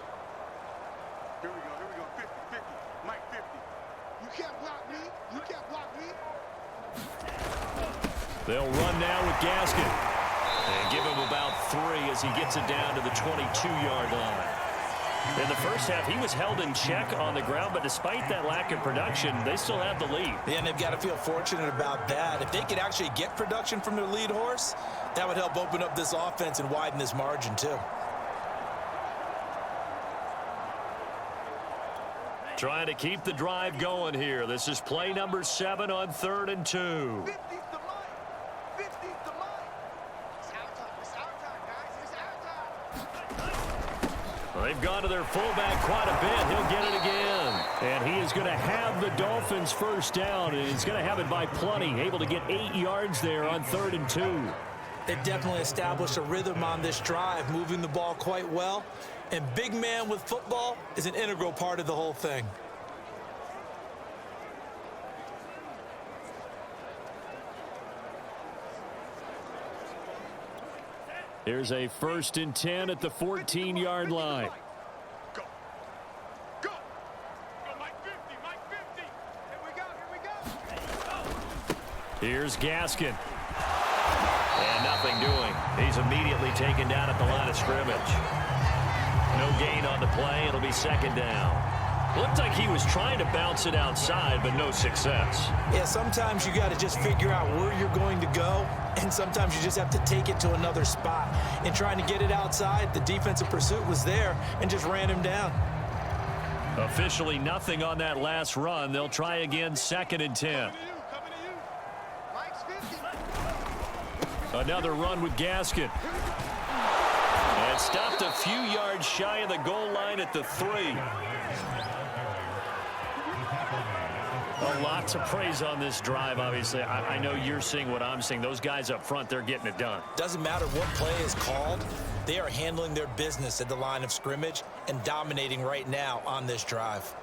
S5: Here we go, 50, 50, Mike 50. You can't block me, you can't block me.
S2: They'll run now with Gaskin. And give him about 3 as he gets it down to the 22-yard line. In the first half, he was held in check on the ground, but despite that lack of production, they still have the lead.
S4: Yeah, and they've got to feel fortunate about that. If they could actually get production from their lead horse, that would help open up this offense and widen this margin, too.
S2: Trying to keep the drive going here. This is play number 7 on 3rd and 2.
S5: 50's the mic. 50's the mic. It's our time. It's our time, guys. It's our time.
S2: Well, they've gone to their fullback quite a bit. He'll get it again. And he is going to have the Dolphins first down, and he's going to have it by plenty. Able to get 8 yards there on 3rd and 2.
S4: They've definitely established a rhythm on this drive, moving the ball quite well. And big man with football is an integral part of the whole thing.
S2: Here's a 1st and 10 at the 14-yard line.
S5: Go. Go. Go, Mike 50. Mike 50. Here we go.
S2: Here's Gaskin. And nothing doing. He's immediately taken down at the line of scrimmage. No gain on the play. It'll be 2nd down. Looked like he was trying to bounce it outside, but no success.
S4: Yeah, sometimes you got to just figure out where you're going to go, and sometimes you just have to take it to another spot. In trying to get it outside, the defensive pursuit was there and just ran him down.
S2: Officially nothing on that last run. They'll try again, 2nd and 10.
S5: Coming to you. Mike's 50.
S2: Another run with Gaskin. And stopped a few yards shy of the goal line at the 3. A lot to praise on this drive, obviously. I know you're seeing what I'm seeing. Those guys up front, they're getting it done.
S4: Doesn't matter what play is called. They are handling their business at the line of scrimmage and dominating right now on this drive.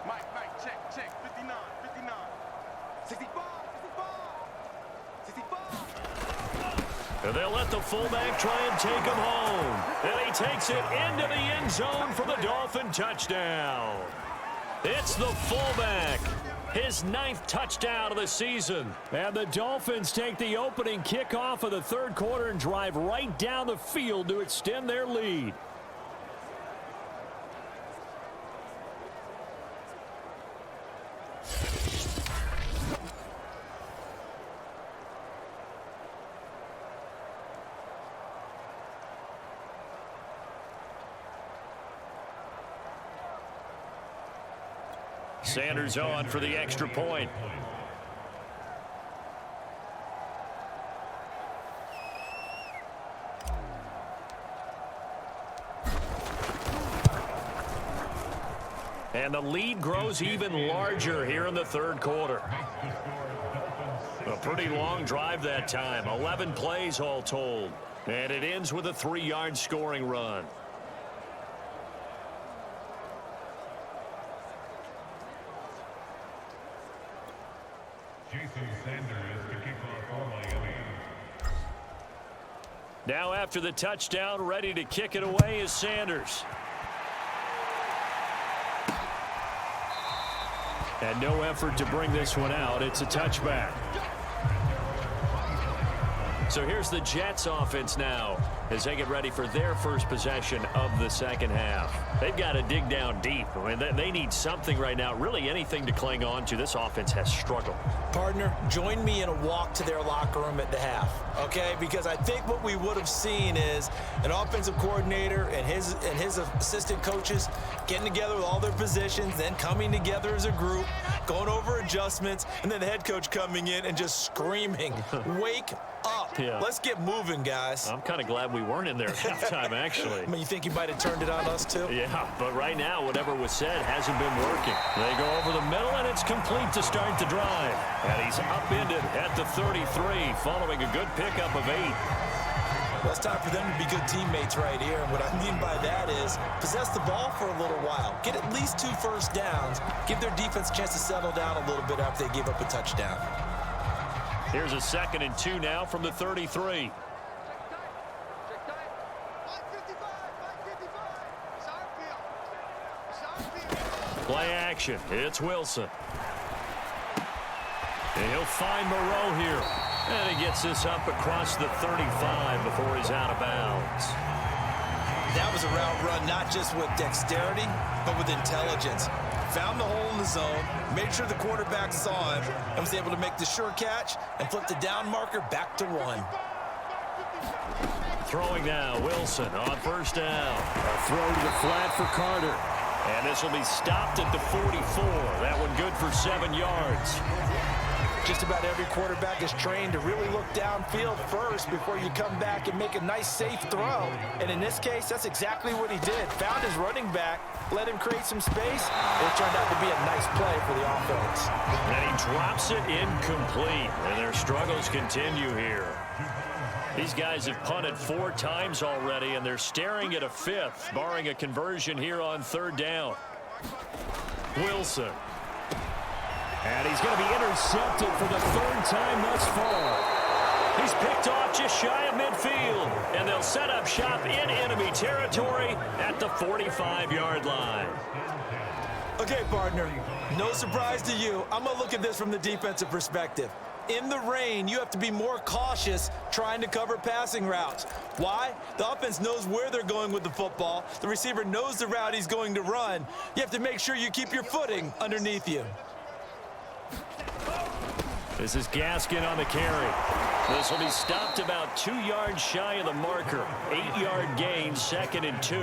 S5: Mike, check. 59. 65. 65.
S2: And they'll let the fullback try and take him home. And he takes it into the end zone for the Dolphin touchdown. It's the fullback. His 9th touchdown of the season. And the Dolphins take the opening kickoff of the 3rd quarter and drive right down the field to extend their lead. Sanders on for the extra point. And the lead grows even larger here in the 3rd quarter. A pretty long drive that time. 11 plays all told. And it ends with a 3-yard scoring run. Now after the touchdown, ready to kick it away is Sanders. And no effort to bring this one out. It's a touchback. So here's the Jets offense now as they get ready for their first possession of the 2nd half. They've got to dig down deep. I mean, they need something right now, really anything to cling on to. This offense has struggled.
S4: Partner, join me in a walk to their locker room at the half, okay? Because I think what we would have seen is an offensive coordinator and his assistant coaches getting together with all their positions, then coming together as a group, going over adjustments, and then the head coach coming in and just screaming, wake up.
S2: Yeah.
S4: Let's get moving, guys.
S2: I'm kind of glad we weren't in there at halftime, actually.
S4: I mean, you think you might have turned it on us, too?
S2: Yeah, but right now, whatever was said hasn't been working. They go over the middle, and it's complete to start the drive. And he's upended at the 33, following a good pickup of 8.
S4: Well, it's time for them to be good teammates right here. And what I mean by that is possess the ball for a little while. Get at least 2 first downs. Give their defense a chance to settle down a little bit after they give up a touchdown.
S2: Here's a 2nd and 2 now from the 33. Play action. It's Wilson. And he'll find Moreau here. And he gets this up across the 35 before he's out of bounds.
S4: That was a route run not just with dexterity, but with intelligence. Found the hole in the zone, made sure the quarterback saw him, and was able to make the sure catch and flip the down marker back to 1.
S2: Throwing now, Wilson on first down. A throw to the flat for Carter. And this will be stopped at the 44. That one good for 7 yards.
S4: Just about every quarterback is trained to really look downfield first before you come back and make a nice, safe throw. And in this case, that's exactly what he did. Found his running back, let him create some space, and it turned out to be a nice play for the offense.
S2: And he drops it incomplete. And their struggles continue here. These guys have punted 4 times already, and they're staring at a 5th, barring a conversion here on 3rd down. Wilson. And he's going to be intercepted for the 3rd time thus far. He's picked off just shy of midfield, and they'll set up shop in enemy territory at the 45-yard line.
S4: Okay, partner, no surprise to you. I'm going to look at this from the defensive perspective. In the rain, you have to be more cautious trying to cover passing routes. Why? The offense knows where they're going with the football. The receiver knows the route he's going to run. You have to make sure you keep your footing underneath you.
S2: This is Gaskin on the carry. This will be stopped about 2 yards shy of the marker. 8-yard gain, 2nd and 2.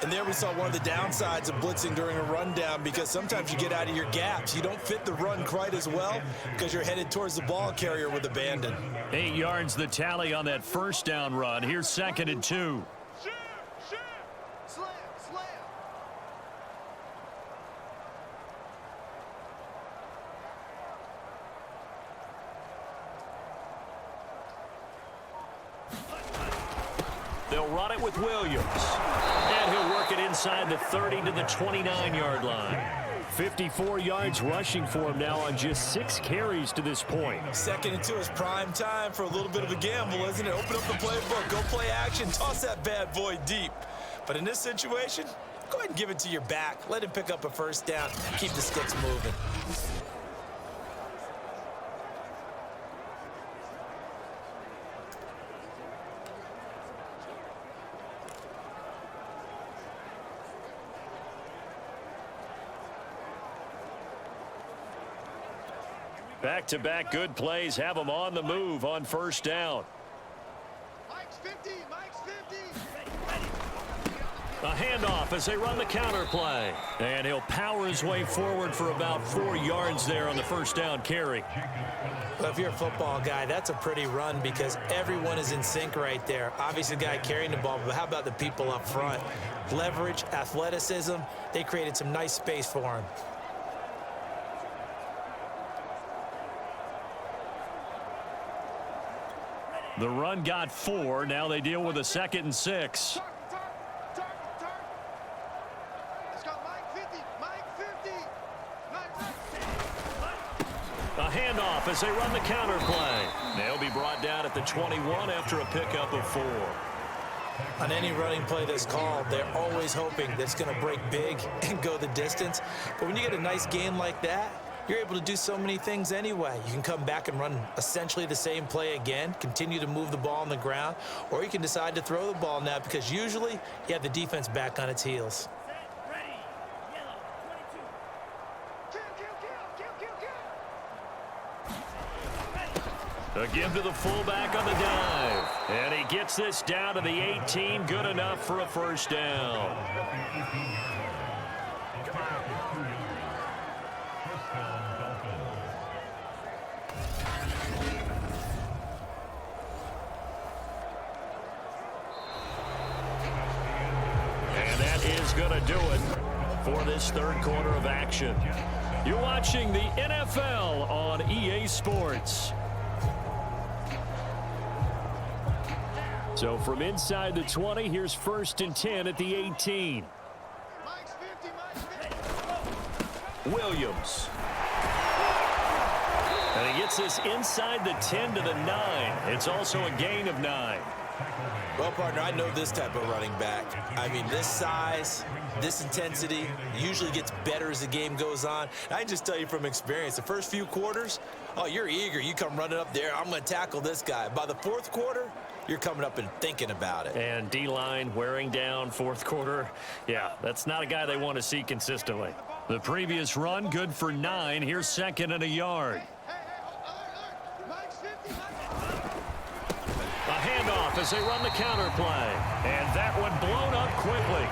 S4: And there we saw one of the downsides of blitzing during a rundown, because sometimes you get out of your gaps. You don't fit the run quite as well because you're headed towards the ball carrier with abandon.
S2: 8 yards the tally on that first down run. Here's 2nd and 2.
S5: Slam, slam.
S2: They'll run it with Williams. And he'll work it inside the 30 to the 29-yard line. 54 yards rushing for him now on just 6 carries to this point.
S4: 2nd and 2 is prime time for a little bit of a gamble, isn't it? Open up the playbook, go play action, toss that bad boy deep. But in this situation, go ahead and give it to your back. Let him pick up a 1st down. Keep the sticks moving.
S2: Back-to-back good plays have them on the move on 1st down.
S5: Mike's 50, Mike's 50.
S2: A handoff as they run the counter play. And he'll power his way forward for about 4 yards there on the 1st down carry.
S4: Well, if you're a football guy, that's a pretty run because everyone is in sync right there. Obviously, the guy carrying the ball, but how about the people up front? Leverage, athleticism, they created some nice space for him.
S2: The run got 4. Now they deal with a 2nd and 6.
S5: Turn. Let's go, Mike 50, Mike 50.
S2: A handoff as they run the counter play. They'll be brought down at the 21 after a pickup of 4.
S4: On any running play that's called, they're always hoping that it's going to break big and go the distance. But when you get a nice gain like that, you're able to do so many things anyway. You can come back and run essentially the same play again, continue to move the ball on the ground, or you can decide to throw the ball now because usually you have the defense back on its heels.
S2: A give to the fullback on the dive. And he gets this down to the 18. Good enough for a 1st down. And that is going to do it for this 3rd quarter of action. You're watching the NFL on EA Sports. So from inside the 20, here's 1st and 10 at the 18.
S5: Mike's 50, Mike's 50.
S2: Williams. And he gets this inside the 10 to the 9. It's also a gain of 9.
S4: Well, partner, I know this type of running back. I mean, this size, this intensity usually gets better as the game goes on. I can just tell you from experience, the first few quarters, oh, you're eager. You come running up there, I'm going to tackle this guy. By the 4th quarter, you're coming up and thinking about it.
S2: And D-line wearing down fourth quarter. Yeah, that's not a guy they want to see consistently. The previous run, good for 9. Here's second and a yard. A handoff as they run the counter play. And that one blown up quickly,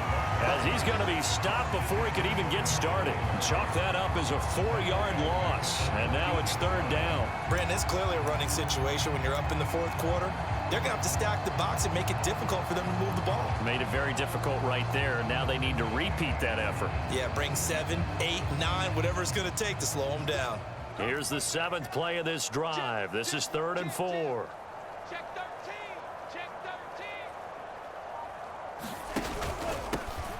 S2: as he's going to be stopped before he could even get started. Chalk that up as a 4-yard loss. And now it's third down.
S4: Brandon, it's clearly a running situation when you're up in the fourth quarter. They're going to have to stack the box and make it difficult for them to move the ball.
S2: Made it very difficult right there. Now they need to repeat that effort.
S4: Yeah, bring 7, 8, 9, whatever it's going to take to slow them down.
S2: Here's the 7th play of this drive. This is 3rd and 4.
S7: Check 13. Check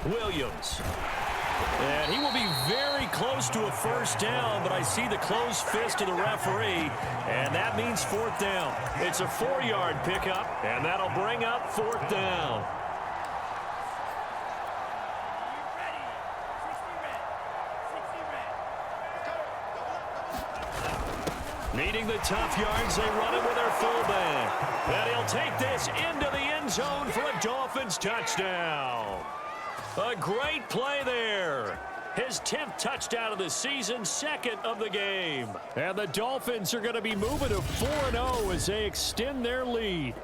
S2: 13. Williams. And he will be very close to a first down, but I see the closed fist of the referee, and that means 4th down. It's a 4-yard pickup, and that'll bring up 4th down. Needing the tough yards, they run it with their fullback. And he'll take this into the end zone for a Dolphins touchdown. A great play there. His 10th touchdown of the season, 2nd of the game. And the Dolphins are going to be moving to 4-0 as they extend their lead.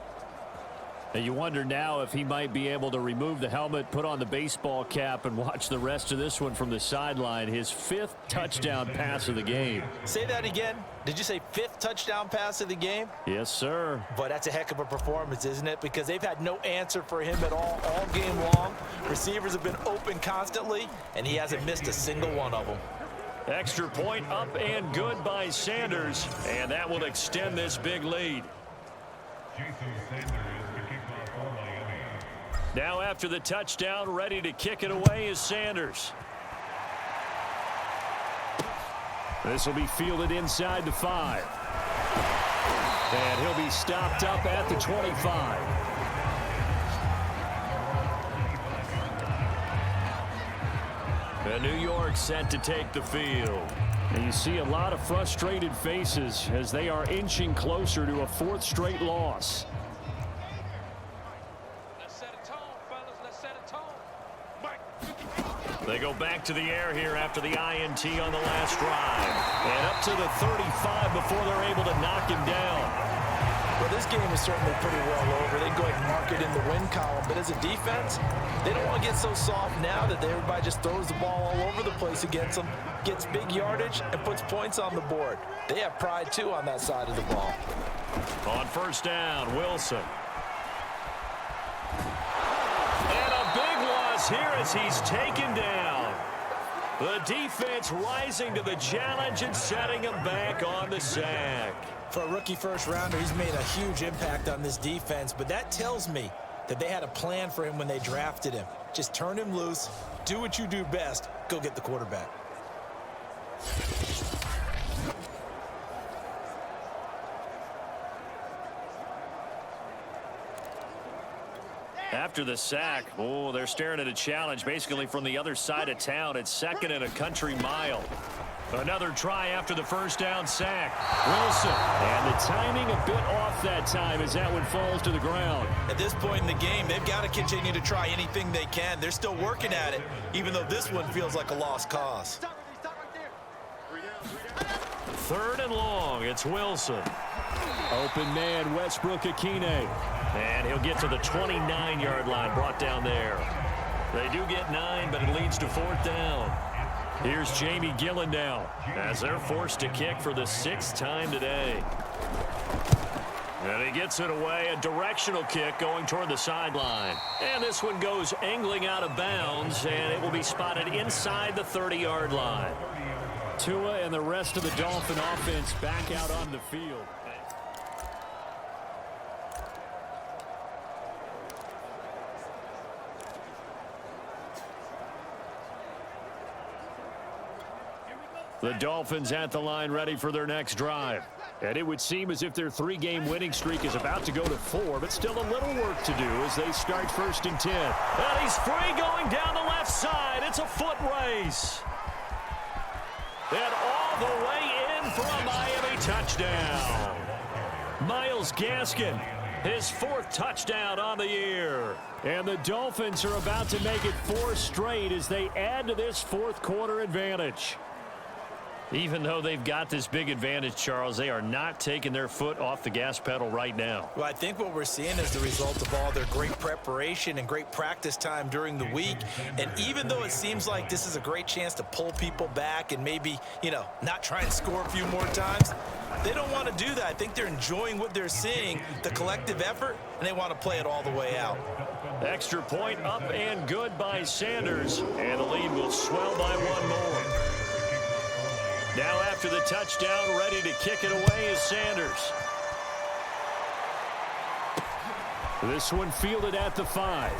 S2: And you wonder now if he might be able to remove the helmet, put on the baseball cap, and watch the rest of this one from the sideline. His 5th touchdown pass of the game.
S4: Say that again. Did you say 5th touchdown pass of the game?
S2: Yes, sir.
S4: But that's a heck of a performance, isn't it? Because they've had no answer for him at all game long. Receivers have been open constantly, and he hasn't missed a single one of them.
S2: Extra point up and good by Sanders, and that will extend this big lead. Now after the touchdown, ready to kick it away is Sanders. This will be fielded inside the 5. And he'll be stopped up at the 25. And New York set to take the field. And you see a lot of frustrated faces as they are inching closer to a 4th straight loss. They go back to the air here after the INT on the last drive. And up to the 35 before they're able to knock him down.
S4: Well, this game is certainly pretty well over. They can go ahead and mark it in the win column. But as a defense, they don't want to get so soft now that everybody just throws the ball all over the place against them, gets big yardage, and puts points on the board. They have pride, too, on that side of the ball.
S2: On first down, Wilson. Here as he's taken down. The defense rising to the challenge and setting him back on the sack.
S4: For a rookie first-rounder, he's made a huge impact on this defense, but that tells me that they had a plan for him when they drafted him. Just turn him loose, do what you do best, go get the quarterback.
S2: After the sack, they're staring at a challenge basically from the other side of town. It's 2nd and a country mile. Another try after the first down sack. Wilson. And the timing a bit off that time as that one falls to the ground.
S4: At this point in the game, they've got to continue to try anything they can. They're still working at it, even though this one feels like a lost cause.
S2: 3rd and long. It's Wilson. Open man, Westbrook-Akine. And he'll get to the 29-yard line, brought down there. They do get 9, but it leads to 4th down. Here's Jamie Gillen now as they're forced to kick for the 6th time today. And he gets it away, a directional kick going toward the sideline. And this one goes angling out of bounds, and it will be spotted inside the 30-yard line. Tua and the rest of the Dolphin offense back out on the field. The Dolphins at the line ready for their next drive. And it would seem as if their 3-game winning streak is about to go to 4, but still a little work to do as they start 1st and 10. And he's free going down the left side. It's a foot race. And all the way in for a Miami touchdown. Myles Gaskin His 4th touchdown on the year. And the Dolphins are about to make it 4 straight as they add to this 4th quarter advantage. Even though they've got this big advantage, Charles, they are not taking their foot off the gas pedal right now.
S4: Well, I think what we're seeing is the result of all their great preparation and great practice time during the week. And even though it seems like this is a great chance to pull people back and maybe, not try and score a few more times, they don't want to do that. I think they're enjoying what they're seeing, the collective effort, and they want to play it all the way out.
S2: Extra point up and good by Sanders, and the lead will swell by 1 more. Now after the touchdown, ready to kick it away is Sanders. This one fielded at the 5.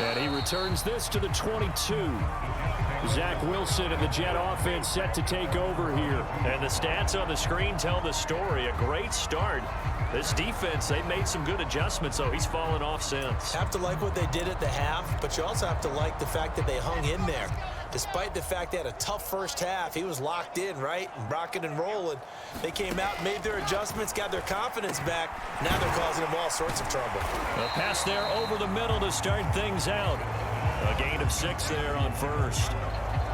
S2: And he returns this to the 22. Zach Wilson and the Jet offense set to take over here. And the stats on the screen tell the story. A great start. This defense, they made some good adjustments, though. He's fallen off since.
S4: Have to like what they did at the half, but you also have to like the fact that they hung in there. Despite the fact they had a tough first half, he was locked in, right? And rocking and rolling. They came out, made their adjustments, got their confidence back. Now they're causing them all sorts of trouble.
S2: A pass there over the middle to start things out. A gain of 6 there on first.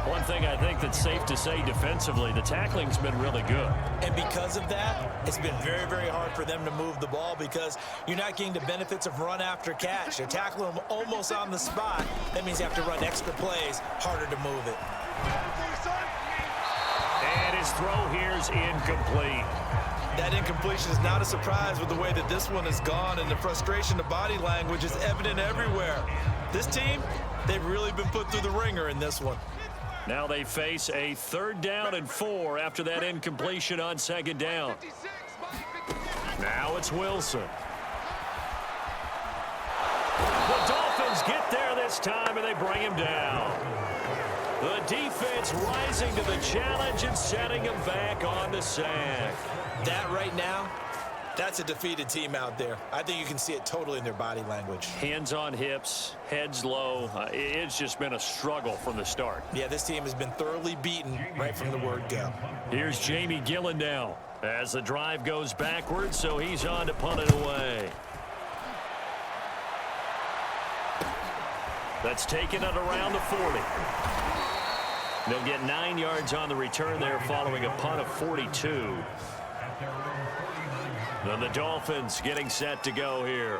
S2: One thing I think that's safe to say defensively, the tackling's been really good.
S4: And because of that, it's been very, very hard for them to move the ball because you're not getting the benefits of run after catch. They're tackling them almost on the spot. That means you have to run extra plays, harder to move it.
S2: And his throw here's incomplete.
S4: That incompletion is not a surprise with the way that this one has gone, and the frustration of body language is evident everywhere. This team, they've really been put through the ringer in this one.
S2: Now they face a 3rd down and 4 after that incompletion on 2nd down. Now it's Wilson. The Dolphins get there this time, and they bring him down. The defense rising to the challenge and setting him back on the sack.
S4: That right now, that's a defeated team out there. I think you can see it totally in their body language.
S2: Hands on hips, heads low. It's just been a struggle from the start.
S4: Yeah, this team has been thoroughly beaten right from the word go.
S2: Here's Jamie Gillen now as the drive goes backwards, so he's on to punt it away. That's taken it around the 40. They'll get 9 yards on the return there following a punt of 42. Then the Dolphins getting set to go here.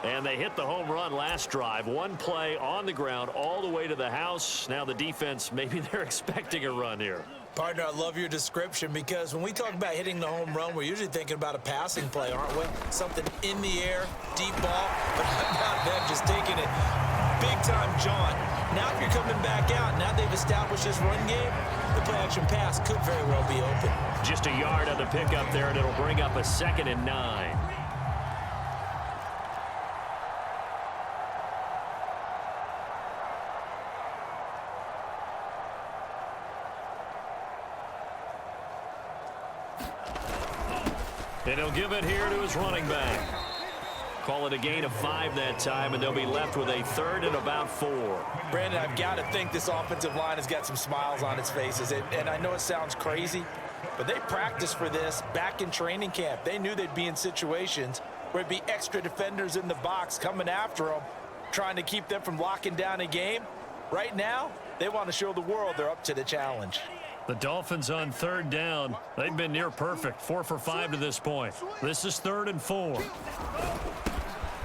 S2: And they hit the home run last drive. 1 play on the ground all the way to the house. Now the defense, maybe they're expecting a run here.
S4: Partner, I love your description because when we talk about hitting the home run, we're usually thinking about a passing play, aren't we? Something in the air, deep ball, but how about them just taking it big-time jaunt. Now if you're coming back out, now they've established this run game, the play-action pass could very well be open.
S2: Just a yard on the pickup there, and it'll bring up a 2nd and 9. And he'll give it here to his running back. Call it a gain of 5 that time, and they'll be left with a 3rd and about 4.
S4: Brandon, I've got to think this offensive line has got some smiles on its faces. And I know it sounds crazy, but they practiced for this back in training camp. They knew they'd be in situations where it'd be extra defenders in the box coming after them, trying to keep them from locking down a game. Right now, they want to show the world they're up to the challenge.
S2: The Dolphins on 3rd down. They've been near perfect, 4 for 5 to this point. This is 3rd and 4.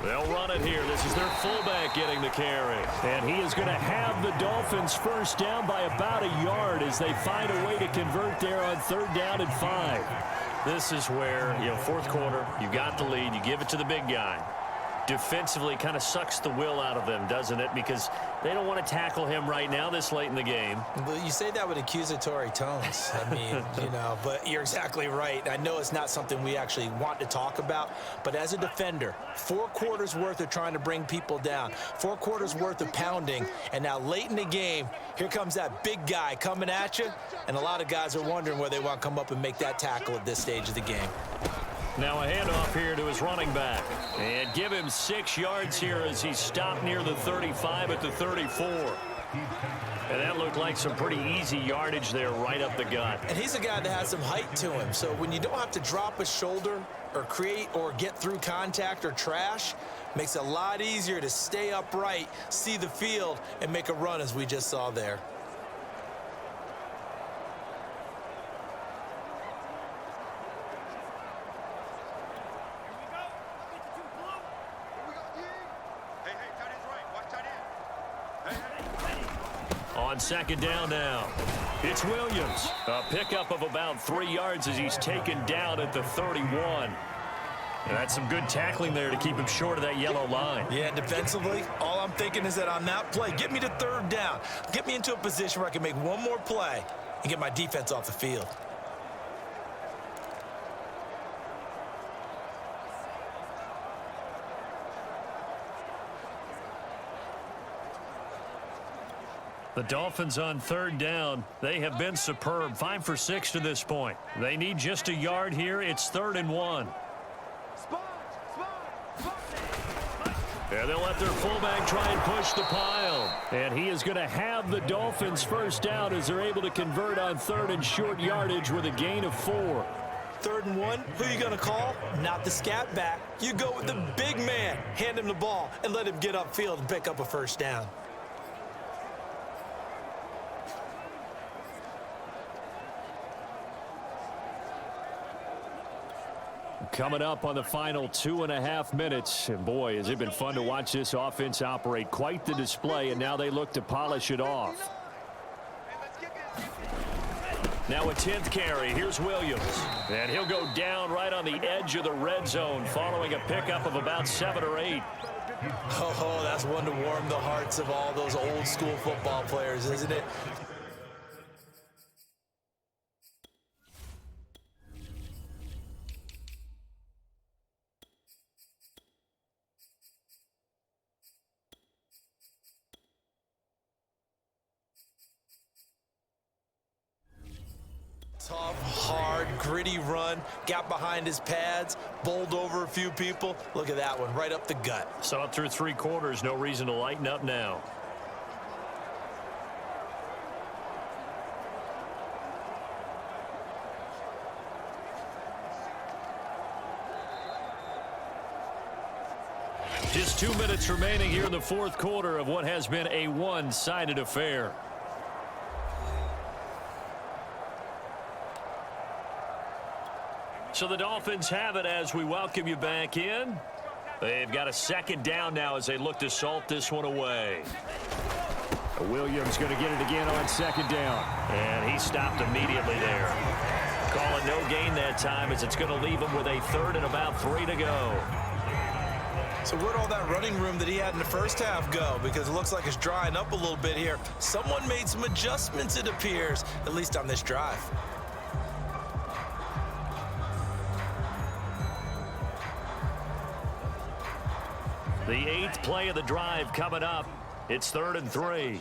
S2: They'll run it here. This is their fullback getting the carry. And he is going to have the Dolphins first down by about a yard as they find a way to convert there on 3rd down and 5. This is where, 4th quarter, you got the lead, you give it to the big guy. Defensively kind of sucks the will out of them, doesn't it? Because they don't want to tackle him right now this late in the game.
S4: Well, you say that with accusatory tones. I mean, but you're exactly right. I know it's not something we actually want to talk about, but as a defender, 4 quarters worth of trying to bring people down, 4 quarters worth of pounding, and now late in the game, here comes that big guy coming at you, and a lot of guys are wondering where they want to come up and make that tackle at this stage of the game.
S2: Now a handoff here to his running back. And give him 6 yards here as he's stopped near the 35 at the 34. And that looked like some pretty easy yardage there right up the gut.
S4: And he's a guy that has some height to him, so when you don't have to drop a shoulder or create or get through contact or trash, makes it a lot easier to stay upright, see the field, and make a run as we just saw there.
S2: On second down now, it's Williams. A pickup of about 3 yards as he's taken down at the 31. And that's some good tackling there to keep him short of that yellow line.
S4: Yeah, defensively, all I'm thinking is that on that play, get me to third down. Get me into a position where I can make one more play and get my defense off the field.
S2: The Dolphins on third down. They have been superb. 5 for 6 to this point. They need just a yard here. It's 3rd and 1. And they'll let their fullback try and push the pile. And he is going to have the Dolphins first down as they're able to convert on 3rd and short yardage with a gain of 4.
S4: 3rd and 1, who are you going to call? Not the scat back. You go with the big man. Hand him the ball and let him get upfield and pick up a first down.
S2: Coming up on the final 2.5 minutes. And boy, has it been fun to watch this offense operate. Quite the display, and now they look to polish it off. Now a 10th carry. Here's Williams. And he'll go down right on the edge of the red zone following a pickup of about 7 or 8.
S4: Oh, that's one to warm the hearts of all those old school football players, isn't it? Tough, hard, gritty run. Got behind his pads, bowled over a few people. Look at that one, right up the gut.
S2: Saw it through 3 quarters. No reason to lighten up now. Just 2 minutes remaining here in the 4th quarter of what has been a one-sided affair. So the Dolphins have it as we welcome you back in. They've got a 2nd down now as they look to salt this one away. Williams going to get it again on 2nd down. And he stopped immediately there. Call it no gain that time as it's going to leave him with a 3rd and about 3 to go.
S4: So where'd all that running room that he had in the first half go? Because it looks like it's drying up a little bit here. Someone made some adjustments, it appears, at least on this drive.
S2: The 8th play of the drive coming up. It's 3rd and 3.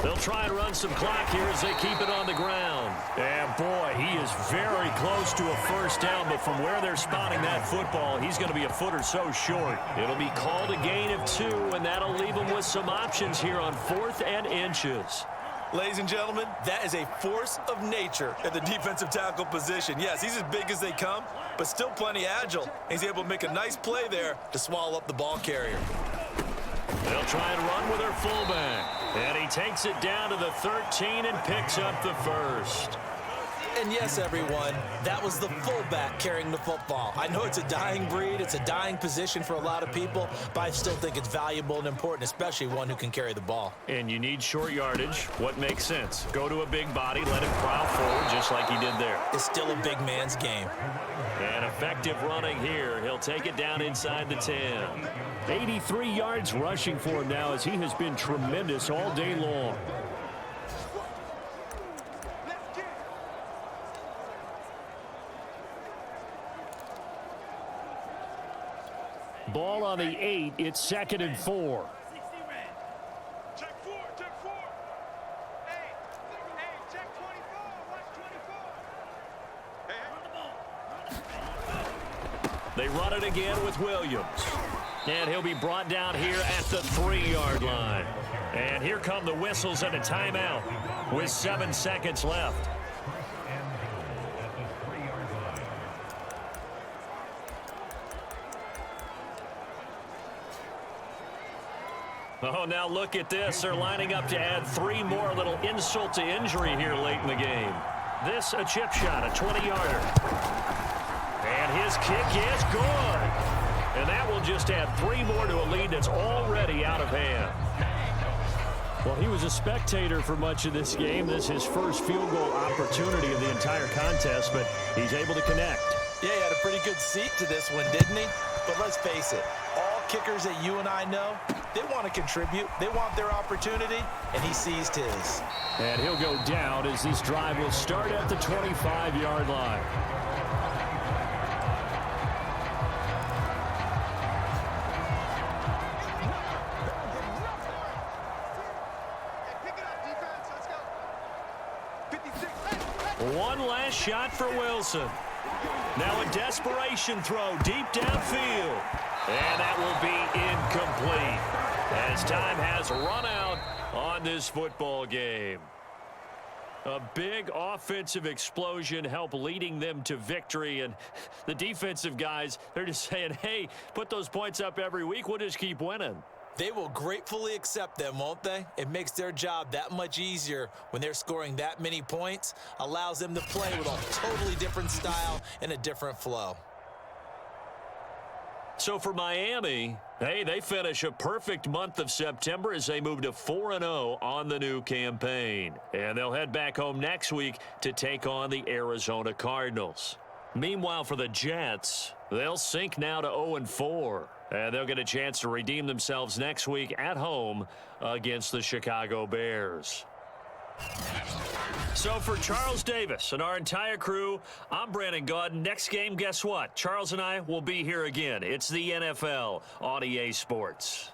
S2: They'll try and run some clock here as they keep it on the ground. And boy, he is very close to a first down, but from where they're spotting that football, he's going to be a foot or so short. It'll be called a gain of 2, and that'll leave him with some options here on 4th and inches.
S4: Ladies and gentlemen, that is a force of nature at the defensive tackle position. Yes, he's as big as they come, but still plenty agile. He's able to make a nice play there to swallow up the ball carrier.
S2: They'll try and run with their fullback. And he takes it down to the 13 and picks up the first.
S4: And yes, everyone, that was the fullback carrying the football. I know it's a dying breed, it's a dying position for a lot of people, but I still think it's valuable and important, especially one who can carry the ball.
S2: And you need short yardage. What makes sense? Go to a big body, let him plow forward just like he did there.
S4: It's still a big man's game.
S2: And effective running here. He'll take it down inside the 10. 83 yards rushing for him now as he has been tremendous all day long. Ball on the 8. It's 2nd and 4.
S5: Check 4, check 4. Hey, check 24. Watch 24. Hey,
S2: They run it again with Williams. And he'll be brought down here at the 3-yard line. And here come the whistles and a timeout with 7 seconds left. Oh, now look at this. They're lining up to add 3 more, a little insult to injury here late in the game. This, a chip shot, a 20-yarder. And his kick is good. And that will just add 3 more to a lead that's already out of hand. Well, he was a spectator for much of this game. This is his first field goal opportunity of the entire contest, but he's able to connect.
S4: Yeah, he had a pretty good seat to this one, didn't he? But let's face it, all kickers that you and I know, they want to contribute. They want their opportunity, and he seized his.
S2: And he'll go down as this drive will start at the 25-yard line. One last shot for Wilson. Now a desperation throw deep downfield. And that will be incomplete as time has run out on this football game. A big offensive explosion helped leading them to victory. And the defensive guys, they're just saying, hey, put those points up every week. We'll just keep winning.
S4: They will gratefully accept them, won't they? It makes their job that much easier when they're scoring that many points. Allows them to play with a totally different style and a different flow.
S2: So for Miami, hey, they finish a perfect month of September as they move to 4-0 on the new campaign. And they'll head back home next week to take on the Arizona Cardinals. Meanwhile, for the Jets, they'll sink now to 0-4. And they'll get a chance to redeem themselves next week at home against the Chicago Bears. So for Charles Davis and our entire crew, I'm Brandon Gaudin. Next game, guess what? Charles and I will be here again. It's the NFL on EA Sports.